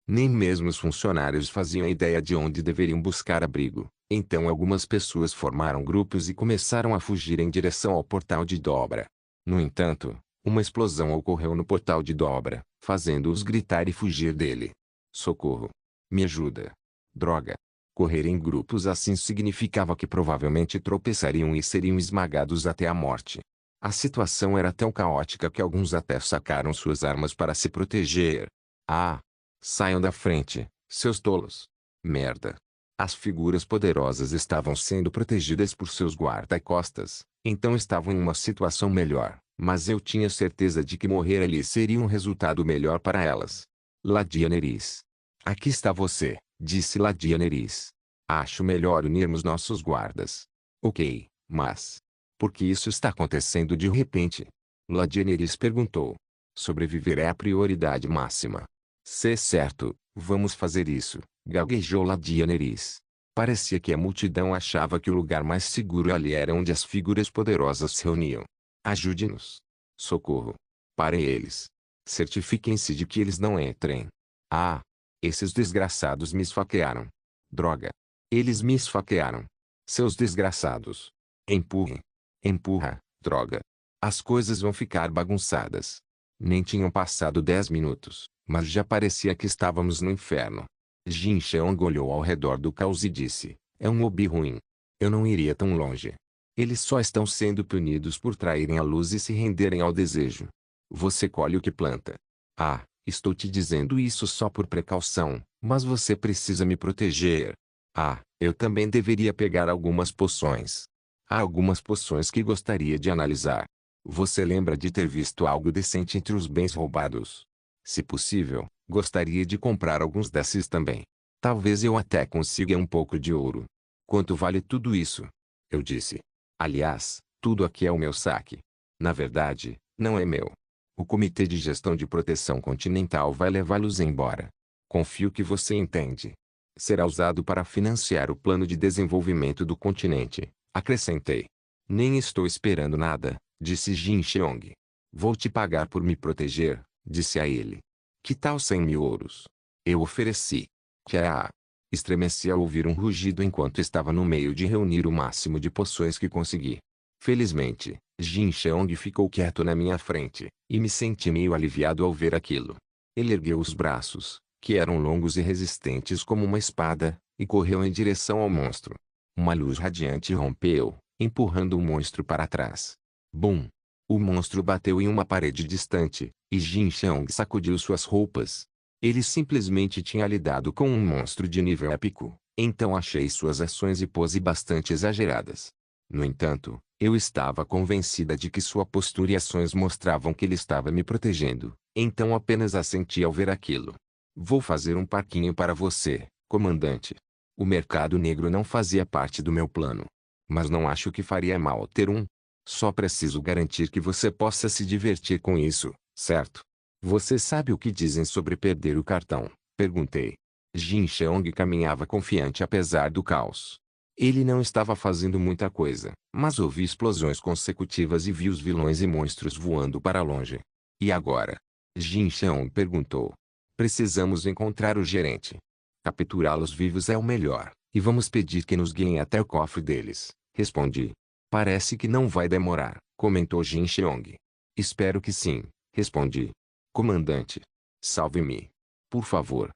Nem mesmo os funcionários faziam ideia de onde deveriam buscar abrigo. Então algumas pessoas formaram grupos e começaram a fugir em direção ao portal de dobra. No entanto, uma explosão ocorreu no portal de dobra, fazendo-os gritar e fugir dele. Socorro! Me ajuda! Droga! Correr em grupos assim significava que provavelmente tropeçariam e seriam esmagados até a morte. A situação era tão caótica que alguns até sacaram suas armas para se proteger. Ah! Saiam da frente, seus tolos! Merda! As figuras poderosas estavam sendo protegidas por seus guarda-costas, então estavam em uma situação melhor, mas eu tinha certeza de que morrer ali seria um resultado melhor para elas. Ladia Neris. Aqui está você, disse Ladia Neris. Acho melhor unirmos nossos guardas. Ok, mas... por que isso está acontecendo de repente? Ladia Neris perguntou. Sobreviver é a prioridade máxima. Certo, vamos fazer isso, gaguejou Ladia Neris. Parecia que a multidão achava que o lugar mais seguro ali era onde as figuras poderosas se reuniam. Ajude-nos. Socorro. Parem eles. Certifiquem-se de que eles não entrem. Ah! Esses desgraçados me esfaquearam. Droga. Eles me esfaquearam. Seus desgraçados. Empurrem. Empurra, droga. As coisas vão ficar bagunçadas. Nem tinham passado 10 minutos, mas já parecia que estávamos no inferno. Jin Cheong olhou ao redor do caos e disse, é um hobby ruim. Eu não iria tão longe. Eles só estão sendo punidos por traírem a luz e se renderem ao desejo. Você colhe o que planta. Ah, estou te dizendo isso só por precaução, mas você precisa me proteger. Ah, eu também deveria pegar algumas poções. Há algumas poções que gostaria de analisar. Você lembra de ter visto algo decente entre os bens roubados? Se possível, gostaria de comprar alguns desses também. Talvez eu até consiga um pouco de ouro. Quanto vale tudo isso? Eu disse. Aliás, tudo aqui é o meu saque. Na verdade, não é meu. O Comitê de Gestão de Proteção Continental vai levá-los embora. Confio que você entende. Será usado para financiar o plano de desenvolvimento do continente, acrescentei. Nem estou esperando nada, disse Jin Cheong. Vou te pagar por me proteger, disse a ele. Que tal 100.000 ouros? Eu ofereci. Que é? Estremeci ao ouvir um rugido enquanto estava no meio de reunir o máximo de poções que consegui. Felizmente, Jin Cheong ficou quieto na minha frente, e me senti meio aliviado ao ver aquilo. Ele ergueu os braços, que eram longos e resistentes como uma espada, e correu em direção ao monstro. Uma luz radiante rompeu, empurrando o monstro para trás. Bum! O monstro bateu em uma parede distante, e Jin Cheong sacudiu suas roupas. Ele simplesmente tinha lidado com um monstro de nível épico, então achei suas ações e pose bastante exageradas. No entanto, eu estava convencida de que sua postura e ações mostravam que ele estava me protegendo, então apenas assenti ao ver aquilo. Vou fazer um parquinho para você, comandante. O mercado negro não fazia parte do meu plano. Mas não acho que faria mal ter um. Só preciso garantir que você possa se divertir com isso, certo? Você sabe o que dizem sobre perder o cartão? Perguntei. Jin Cheong caminhava confiante apesar do caos. Ele não estava fazendo muita coisa, mas ouvi explosões consecutivas e vi os vilões e monstros voando para longe. E agora? Jin Cheong perguntou. Precisamos encontrar o gerente. Capturá-los vivos é o melhor, e vamos pedir que nos guiem até o cofre deles, respondi. Parece que não vai demorar, comentou Jin Cheong. Espero que sim, respondi. Comandante, salve-me. Por favor,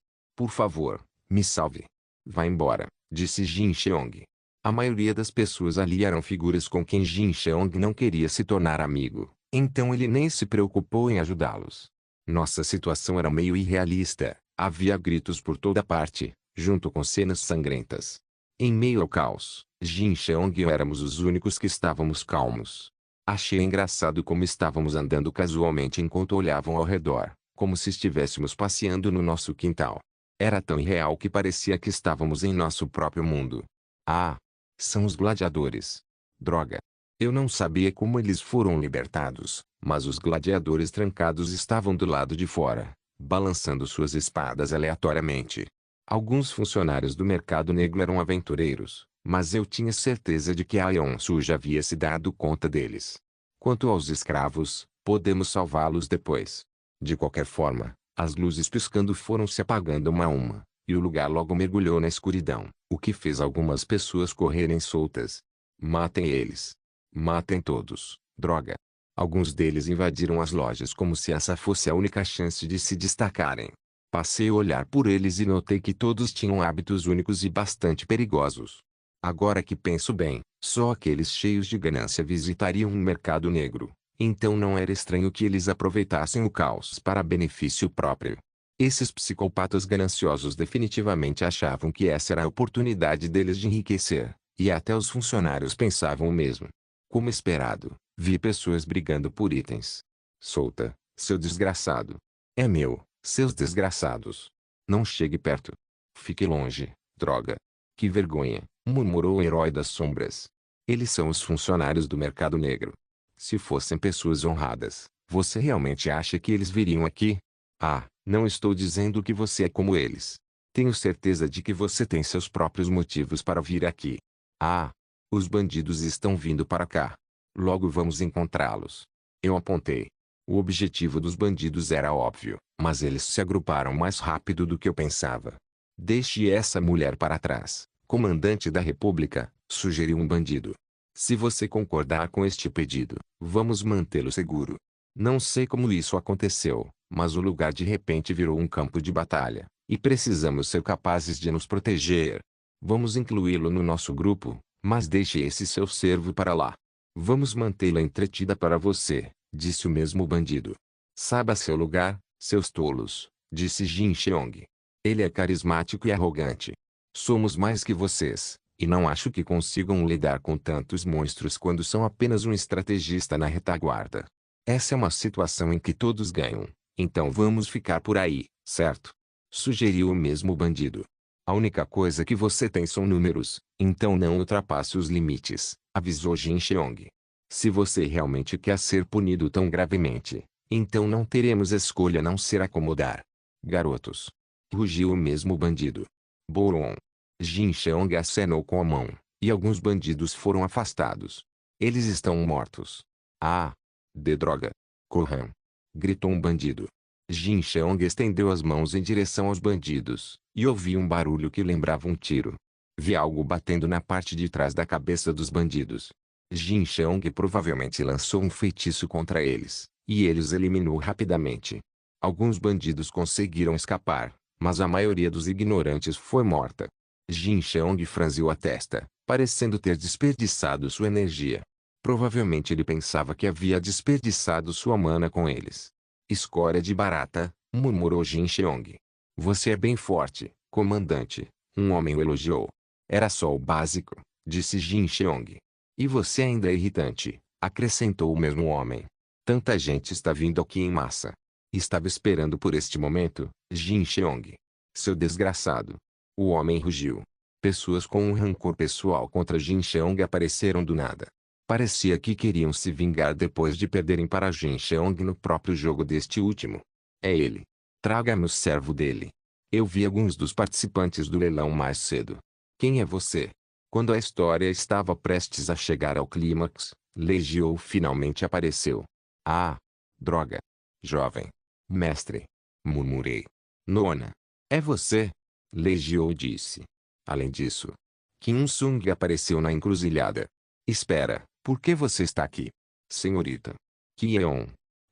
me salve. Vá embora, disse Jin Cheong. A maioria das pessoas ali eram figuras com quem Jin Cheong não queria se tornar amigo, então ele nem se preocupou em ajudá-los. Nossa situação era meio irrealista, havia gritos por toda parte, junto com cenas sangrentas. Em meio ao caos, Jin Cheong e eu éramos os únicos que estávamos calmos. Achei engraçado como estávamos andando casualmente enquanto olhavam ao redor, como se estivéssemos passeando no nosso quintal. Era tão irreal que parecia que estávamos em nosso próprio mundo. Ah! São os gladiadores. Droga! Eu não sabia como eles foram libertados, mas os gladiadores trancados estavam do lado de fora, balançando suas espadas aleatoriamente. Alguns funcionários do mercado negro eram aventureiros, mas eu tinha certeza de que Aeon-Su já havia se dado conta deles. Quanto aos escravos, podemos salvá-los depois. De qualquer forma, as luzes piscando foram se apagando uma a uma, e o lugar logo mergulhou na escuridão, o que fez algumas pessoas correrem soltas. Matem eles. Matem todos, droga. Alguns deles invadiram as lojas como se essa fosse a única chance de se destacarem. Passei a olhar por eles e notei que todos tinham hábitos únicos e bastante perigosos. Agora que penso bem, só aqueles cheios de ganância visitariam um mercado negro, então não era estranho que eles aproveitassem o caos para benefício próprio. Esses psicopatas gananciosos definitivamente achavam que essa era a oportunidade deles de enriquecer, e até os funcionários pensavam o mesmo. Como esperado, vi pessoas brigando por itens. Solta, seu desgraçado. É meu, seus desgraçados. Não chegue perto. Fique longe, droga. Que vergonha, murmurou o herói das sombras. Eles são os funcionários do mercado negro. Se fossem pessoas honradas, você realmente acha que eles viriam aqui? Ah, Não estou dizendo que você é como eles. Tenho certeza de que você tem seus próprios motivos para vir aqui. Ah, os bandidos estão vindo para cá. Logo vamos encontrá-los. Eu apontei. O objetivo dos bandidos era óbvio, mas eles se agruparam mais rápido do que eu pensava. Deixe essa mulher para trás, comandante da República, sugeriu um bandido. Se você concordar com este pedido, vamos mantê-lo seguro. Não sei como isso aconteceu, mas o lugar de repente virou um campo de batalha, e precisamos ser capazes de nos proteger. Vamos incluí-lo no nosso grupo, mas deixe esse seu servo para lá. Vamos mantê-la entretida para você, disse o mesmo bandido. Saiba seu lugar, seus tolos, disse Jin Cheong. Ele é carismático e arrogante. Somos mais que vocês, e não acho que consigam lidar com tantos monstros quando são apenas um estrategista na retaguarda. Essa é uma situação em que todos ganham, então vamos ficar por aí, certo? Sugeriu o mesmo bandido. A única coisa que você tem são números, então não ultrapasse os limites, avisou Jin Cheong. Se você realmente quer ser punido tão gravemente, então não teremos escolha a não ser acomodar. Garotos. Rugiu o mesmo bandido. Boron. Jin Cheong acenou com a mão, e alguns bandidos foram afastados. Eles estão mortos. Ah! De droga. Corram! Gritou um bandido. Jin Cheong estendeu as mãos em direção aos bandidos, e ouviu um barulho que lembrava um tiro. Vi algo batendo na parte de trás da cabeça dos bandidos. Jin Cheong provavelmente lançou um feitiço contra eles, e ele os eliminou rapidamente. Alguns bandidos conseguiram escapar, mas a maioria dos ignorantes foi morta. Jin Cheong franziu a testa, parecendo ter desperdiçado sua energia. Provavelmente ele pensava que havia desperdiçado sua mana com eles. Escória de barata, murmurou Jin Cheong. Você é bem forte, comandante, um homem o elogiou. Era só o básico, disse Jin Cheong. E você ainda é irritante, acrescentou o mesmo homem. Tanta gente está vindo aqui em massa. Estava esperando por este momento, Jin Cheong. Seu desgraçado. O homem rugiu. Pessoas com um rancor pessoal contra Jin Cheong apareceram do nada. Parecia que queriam se vingar depois de perderem para Jin Cheong no próprio jogo deste último. É ele. Traga-me o servo dele. Eu vi alguns dos participantes do leilão mais cedo. Quem é você? Quando a história estava prestes a chegar ao clímax, Legiou finalmente apareceu. Ah! Droga! Jovem. Mestre. Murmurei. Nona. É você? Legiou disse. Além disso, Kim Sung apareceu na encruzilhada. Espera, por que você está aqui? Senhorita. Kyeon.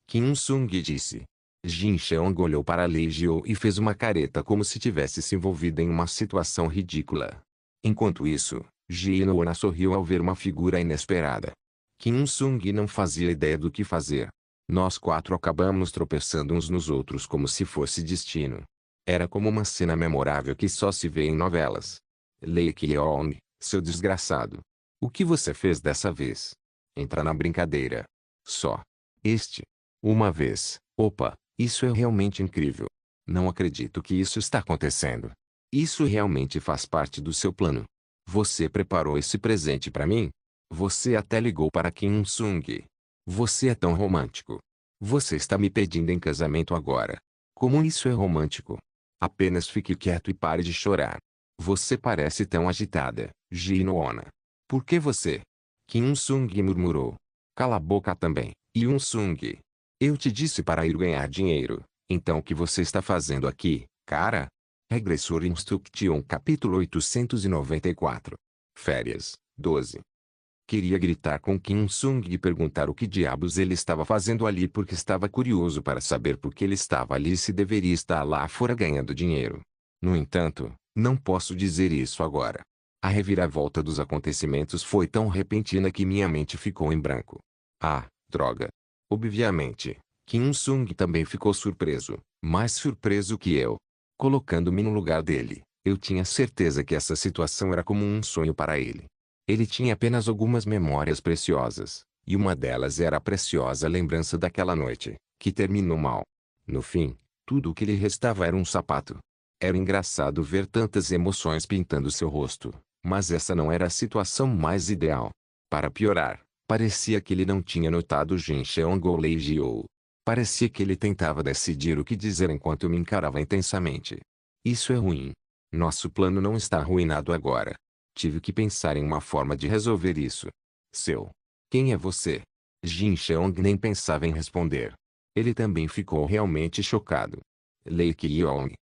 Kim Sung disse. Jin Cheong olhou para Legiou e fez uma careta como se tivesse se envolvido em uma situação ridícula. Enquanto isso, Ji-Noona sorriu ao ver uma figura inesperada. Kim Sung não fazia ideia do que fazer. Nós quatro acabamos tropeçando uns nos outros como se fosse destino. Era como uma cena memorável que só se vê em novelas. Lee Kyeong, seu desgraçado. O que você fez dessa vez? Entra na brincadeira. Só. Uma vez. Opa, isso é realmente incrível. Não acredito que isso está acontecendo. Isso realmente faz parte do seu plano. Você preparou esse presente para mim? Você até ligou para Kim Sung. Você é tão romântico. Você está me pedindo em casamento agora. Como isso é romântico? Apenas fique quieto e pare de chorar. Você parece tão agitada, Ji-Noona. Por que você? Kim Sung murmurou. Cala a boca também, Yoon Sung. Eu te disse para ir ganhar dinheiro. Então o que você está fazendo aqui, cara? Regressor Instruction capítulo 894. Férias, 12. Queria gritar com Kim Sung e perguntar o que diabos ele estava fazendo ali porque estava curioso para saber por que ele estava ali e se deveria estar lá fora ganhando dinheiro. No entanto, não posso dizer isso agora. A reviravolta dos acontecimentos foi tão repentina que minha mente ficou em branco. Ah, droga. Obviamente, Kim Sung também ficou surpreso, mais surpreso que eu. Colocando-me no lugar dele, eu tinha certeza que essa situação era como um sonho para ele. Ele tinha apenas algumas memórias preciosas, e uma delas era a preciosa lembrança daquela noite, que terminou mal. No fim, tudo o que lhe restava era um sapato. Era engraçado ver tantas emoções pintando seu rosto, mas essa não era a situação mais ideal. Para piorar, parecia que ele não tinha notado Jin Cheong ou Legiou. Parecia que ele tentava decidir o que dizer enquanto me encarava intensamente. Isso é ruim. Nosso plano não está arruinado agora. Tive que pensar em uma forma de resolver isso. Quem é você? Jin Cheong nem pensava em responder. Ele também ficou realmente chocado. Lei Kyong.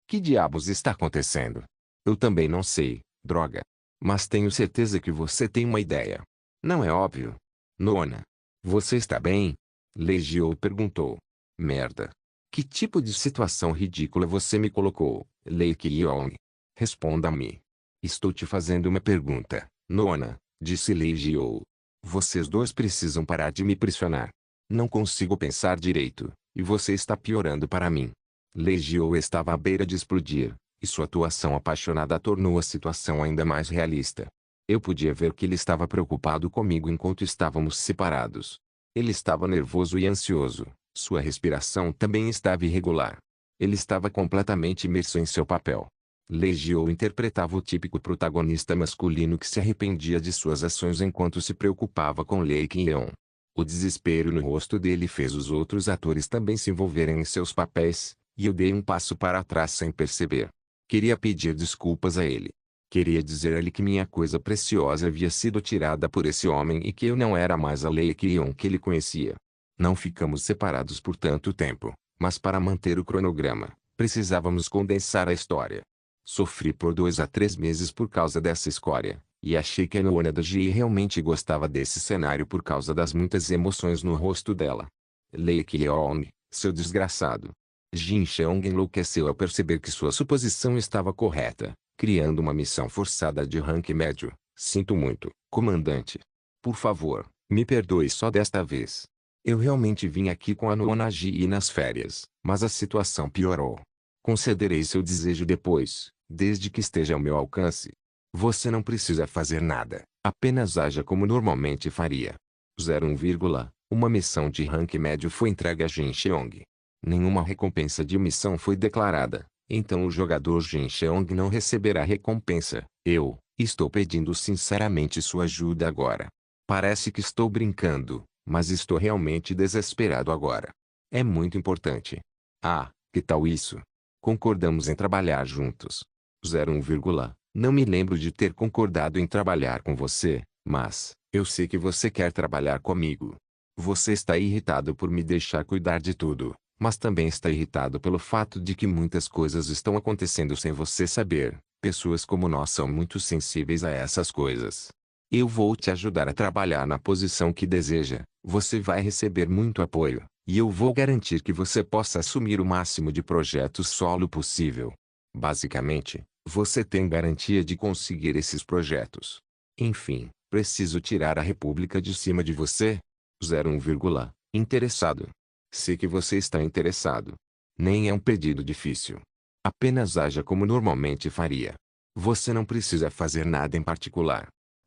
Que diabos está acontecendo? Eu também não sei, droga. Mas tenho certeza que você tem uma ideia. Não é óbvio? Nona. Você está bem? Lei Jiou perguntou. Merda. Que tipo de situação ridícula você me colocou, Lei Kyong? Responda-me. Estou te fazendo uma pergunta, Nona, disse Lei Jiou. Vocês dois precisam parar de me pressionar. Não consigo pensar direito, e você está piorando para mim. Lei Jiou estava à beira de explodir, e sua atuação apaixonada tornou a situação ainda mais realista. Eu podia ver que ele estava preocupado comigo enquanto estávamos separados. Ele estava nervoso e ansioso, sua respiração também estava irregular. Ele estava completamente imerso em seu papel. Lei Jiou interpretava o típico protagonista masculino que se arrependia de suas ações enquanto se preocupava com Lei Kyong. O desespero no rosto dele fez os outros atores também se envolverem em seus papéis, e eu dei um passo para trás sem perceber. Queria pedir desculpas a ele. Queria dizer a ele que minha coisa preciosa havia sido tirada por esse homem e que eu não era mais a Lei Kyong que ele conhecia. Não ficamos separados por tanto tempo, mas para manter o cronograma, precisávamos condensar a história. Sofri por 2 a 3 meses por causa dessa escória, e achei que a Nona da Ji realmente gostava desse cenário por causa das muitas emoções no rosto dela. Lei Kyong, seu desgraçado. Jin Cheong enlouqueceu ao perceber que sua suposição estava correta, criando uma missão forçada de rank médio. Sinto muito, comandante. Por favor, me perdoe só desta vez. Eu realmente vim aqui com a Nona Ji nas férias, mas a situação piorou. Concederei seu desejo depois, desde que esteja ao meu alcance. Você não precisa fazer nada, apenas haja como normalmente faria. 01, uma missão de rank médio foi entregue a Jin Cheong. Nenhuma recompensa de missão foi declarada, então o jogador Jin Cheong não receberá recompensa. Eu estou pedindo sinceramente sua ajuda agora. Parece que estou brincando, mas estou realmente desesperado agora. É muito importante. Ah, que tal isso? Concordamos em trabalhar juntos. 01, não me lembro de ter concordado em trabalhar com você, mas eu sei que você quer trabalhar comigo. Você está irritado por me deixar cuidar de tudo, mas também está irritado pelo fato de que muitas coisas estão acontecendo sem você saber. Pessoas como nós são muito sensíveis a essas coisas. Eu vou te ajudar a trabalhar na posição que deseja. Você vai receber muito apoio, e eu vou garantir que você possa assumir o máximo de projetos solo possível. Basicamente, você tem garantia de conseguir esses projetos. Enfim, preciso tirar a República de cima de você? 01, interessado. Sei que você está interessado. Nem é um pedido difícil. Apenas haja como normalmente faria. Você não precisa fazer nada em particular.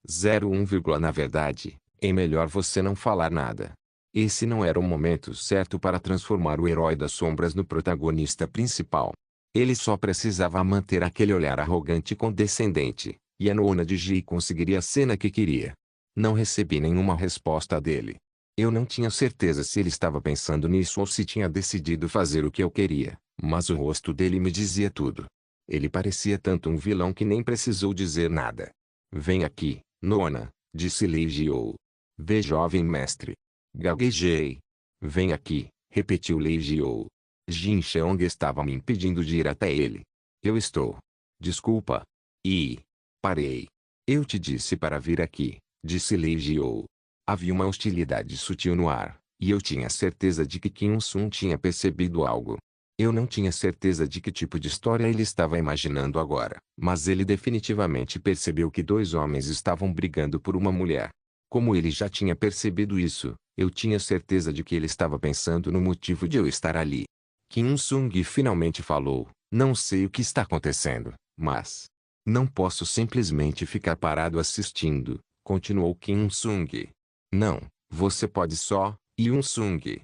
01, na verdade, é melhor você não falar nada. Esse não era o momento certo para transformar o herói das sombras no protagonista principal. Ele só precisava manter aquele olhar arrogante e condescendente, e a Nona de Ji conseguiria a cena que queria. Não recebi nenhuma resposta dele. Eu não tinha certeza se ele estava pensando nisso ou se tinha decidido fazer o que eu queria, mas o rosto dele me dizia tudo. Ele parecia tanto um vilão que nem precisou dizer nada. Vem aqui, Nona, disse Lei Jiou. Vê, jovem mestre. Gaguejei. Vem aqui, repetiu Lei Jiou. Jin Cheong estava me impedindo de ir até ele. Eu estou. Desculpa. Parei. Eu te disse para vir aqui, disse Lei Jiou. Havia uma hostilidade sutil no ar, e eu tinha certeza de que Kim Sun tinha percebido algo. Eu não tinha certeza de que tipo de história ele estava imaginando agora, mas ele definitivamente percebeu que 2 homens estavam brigando por uma mulher. Como ele já tinha percebido isso, eu tinha certeza de que ele estava pensando no motivo de eu estar ali. Kim Sung finalmente falou, não sei o que está acontecendo, mas não posso simplesmente ficar parado assistindo, continuou Kim Sung. Não, você pode só, Yun Sung.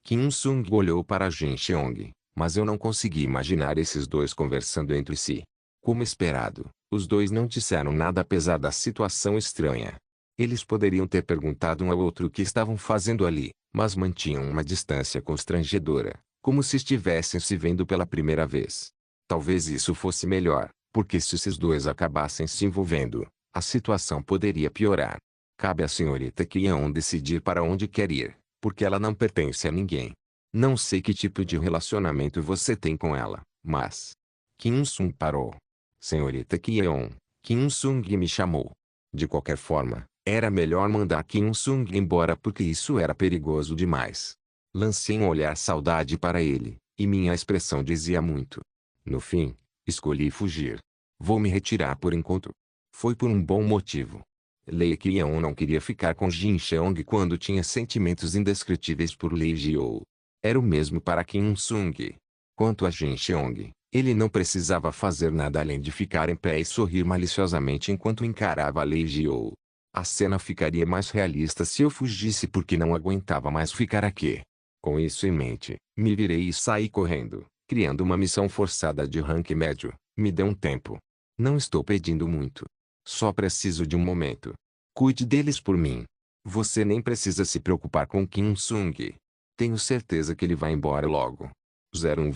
Kim Sung olhou para Jin Cheong, mas eu não consegui imaginar esses dois conversando entre si. Como esperado, os dois não disseram nada apesar da situação estranha. Eles poderiam ter perguntado um ao outro o que estavam fazendo ali, mas mantinham uma distância constrangedora, como se estivessem se vendo pela primeira vez. Talvez isso fosse melhor, porque se esses dois acabassem se envolvendo, a situação poderia piorar. Cabe à senhorita Kyeon decidir para onde quer ir, porque ela não pertence a ninguém. Não sei que tipo de relacionamento você tem com ela, mas... Kim Sung parou. Senhorita Kyeon, Kim Sung me chamou. De qualquer forma, era melhor mandar Kim Sung embora porque isso era perigoso demais. Lancei um olhar saudade para ele, e minha expressão dizia muito. No fim, escolhi fugir. Vou me retirar por enquanto. Foi por um bom motivo. Lee Kyeon não queria ficar com Jin Cheong quando tinha sentimentos indescritíveis por Lee Ji-woo. Era o mesmo para Kim Sung. Quanto a Jin Cheong, ele não precisava fazer nada além de ficar em pé e sorrir maliciosamente enquanto encarava Lee Ji-woo. A cena ficaria mais realista se eu fugisse porque não aguentava mais ficar aqui. Com isso em mente, me virei e saí correndo, criando uma missão forçada de rank médio. Me dê um tempo. Não estou pedindo muito. Só preciso de um momento. Cuide deles por mim. Você nem precisa se preocupar com Kim Sung. Tenho certeza que ele vai embora logo. 01,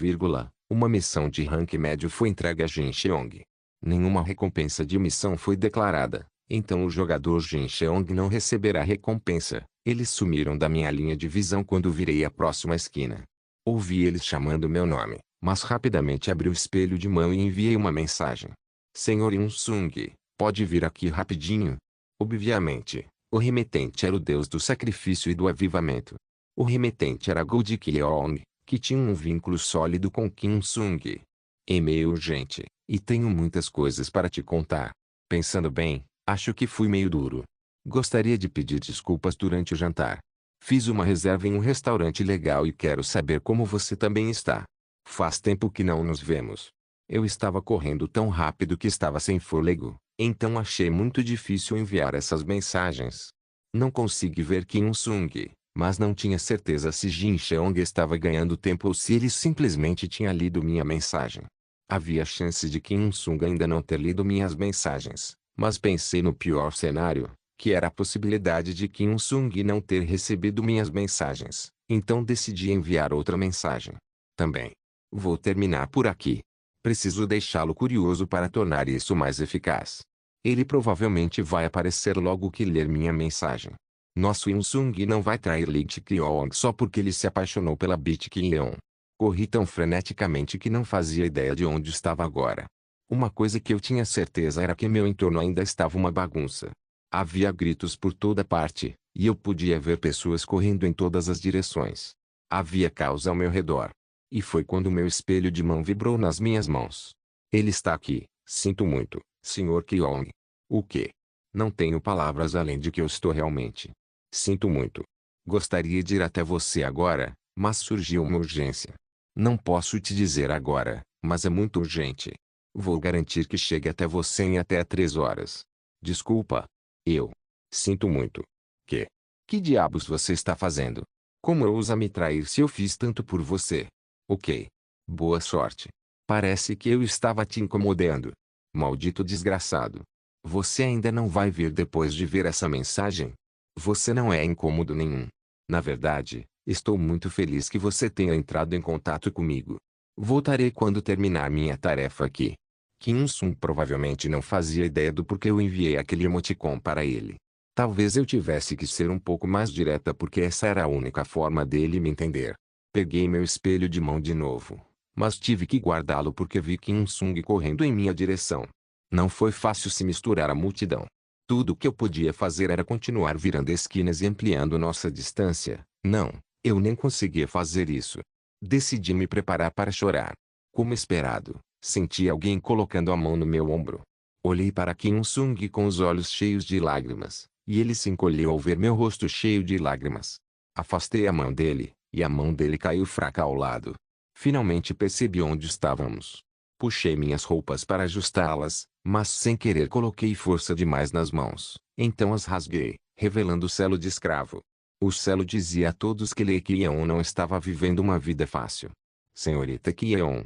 uma missão de rank médio foi entregue a Jin Cheong. Nenhuma recompensa de missão foi declarada, então o jogador Jin Cheong não receberá recompensa. Eles sumiram da minha linha de visão quando virei a próxima esquina. Ouvi eles chamando meu nome, mas rapidamente abri o espelho de mão e enviei uma mensagem. Senhor Yun Sung, pode vir aqui rapidinho? Obviamente, o remetente era o deus do sacrifício e do avivamento. O remetente era Gold Kyeong, que tinha um vínculo sólido com Kim Sung. E-mail urgente, e tenho muitas coisas para te contar. Pensando bem, acho que fui meio duro. Gostaria de pedir desculpas durante o jantar. Fiz uma reserva em um restaurante legal e quero saber como você também está. Faz tempo que não nos vemos. Eu estava correndo tão rápido que estava sem fôlego, então achei muito difícil enviar essas mensagens. Não consegui ver Kim Sung, mas não tinha certeza se Jin Cheong estava ganhando tempo ou se ele simplesmente tinha lido minha mensagem. Havia chance de Kim Sung ainda não ter lido minhas mensagens, mas pensei no pior cenário, que era a possibilidade de Kim Sung não ter recebido minhas mensagens, então decidi enviar outra mensagem. Também. Vou terminar por aqui. Preciso deixá-lo curioso para tornar isso mais eficaz. Ele provavelmente vai aparecer logo que ler minha mensagem. Nosso Yun Sung não vai trair Lee Kyeong só porque ele se apaixonou pela Bit Kyeon. Corri tão freneticamente que não fazia ideia de onde estava agora. Uma coisa que eu tinha certeza era que meu entorno ainda estava uma bagunça. Havia gritos por toda parte, e eu podia ver pessoas correndo em todas as direções. Havia caos ao meu redor. E foi quando meu espelho de mão vibrou nas minhas mãos. Ele está aqui, sinto muito, Sr. Kyeong. O quê? Não tenho palavras além de que eu estou realmente. Sinto muito. Gostaria de ir até você agora, mas surgiu uma urgência. Não posso te dizer agora, mas é muito urgente. Vou garantir que chegue até você em até 3 horas. Desculpa. Eu. Sinto muito. Que? Que diabos você está fazendo? Como ousa me trair se eu fiz tanto por você? Ok. Boa sorte. Parece que eu estava te incomodando. Maldito desgraçado. Você ainda não vai vir depois de ver essa mensagem? Você não é incômodo nenhum. Na verdade, estou muito feliz que você tenha entrado em contato comigo. Voltarei quando terminar minha tarefa aqui. Kim Sung provavelmente não fazia ideia do porquê eu enviei aquele emoticon para ele. Talvez eu tivesse que ser um pouco mais direta porque essa era a única forma dele me entender. Peguei meu espelho de mão de novo, mas tive que guardá-lo porque vi Kim Sung correndo em minha direção. Não foi fácil se misturar à multidão. Tudo o que eu podia fazer era continuar virando esquinas e ampliando nossa distância. Não, eu nem conseguia fazer isso. Decidi me preparar para chorar. Como esperado, senti alguém colocando a mão no meu ombro. Olhei para Kim Sung com os olhos cheios de lágrimas, e ele se encolheu ao ver meu rosto cheio de lágrimas. Afastei a mão dele, e a mão dele caiu fraca ao lado. Finalmente percebi onde estávamos. Puxei minhas roupas para ajustá-las, mas sem querer coloquei força demais nas mãos. Então as rasguei, revelando o selo de escravo. O selo dizia a todos que Lee Kyeon não estava vivendo uma vida fácil. Senhorita Kyeon.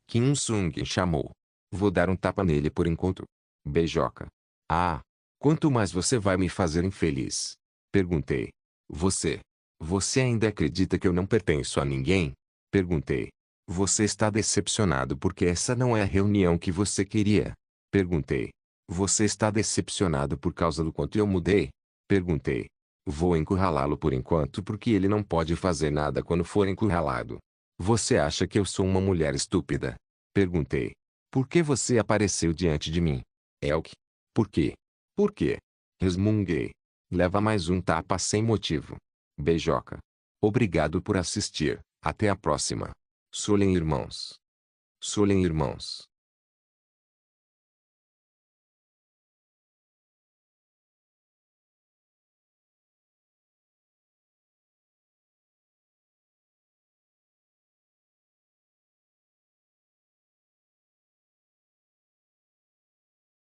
Kim Sung chamou. Vou dar um tapa nele por enquanto. Beijoca. Ah. Quanto mais você vai me fazer infeliz? Perguntei. Você. Você ainda acredita que eu não pertenço a ninguém? Perguntei. Você está decepcionado porque essa não é a reunião que você queria? Perguntei. Você está decepcionado por causa do quanto eu mudei? Perguntei. Vou encurralá-lo por enquanto porque ele não pode fazer nada quando for encurralado. Você acha que eu sou uma mulher estúpida? Perguntei. Por que você apareceu diante de mim? Elk? Por quê? Por quê? Resmunguei. Leva mais um tapa sem motivo. Beijoca. Obrigado por assistir. Até a próxima. Solen Irmãos. Solen Irmãos.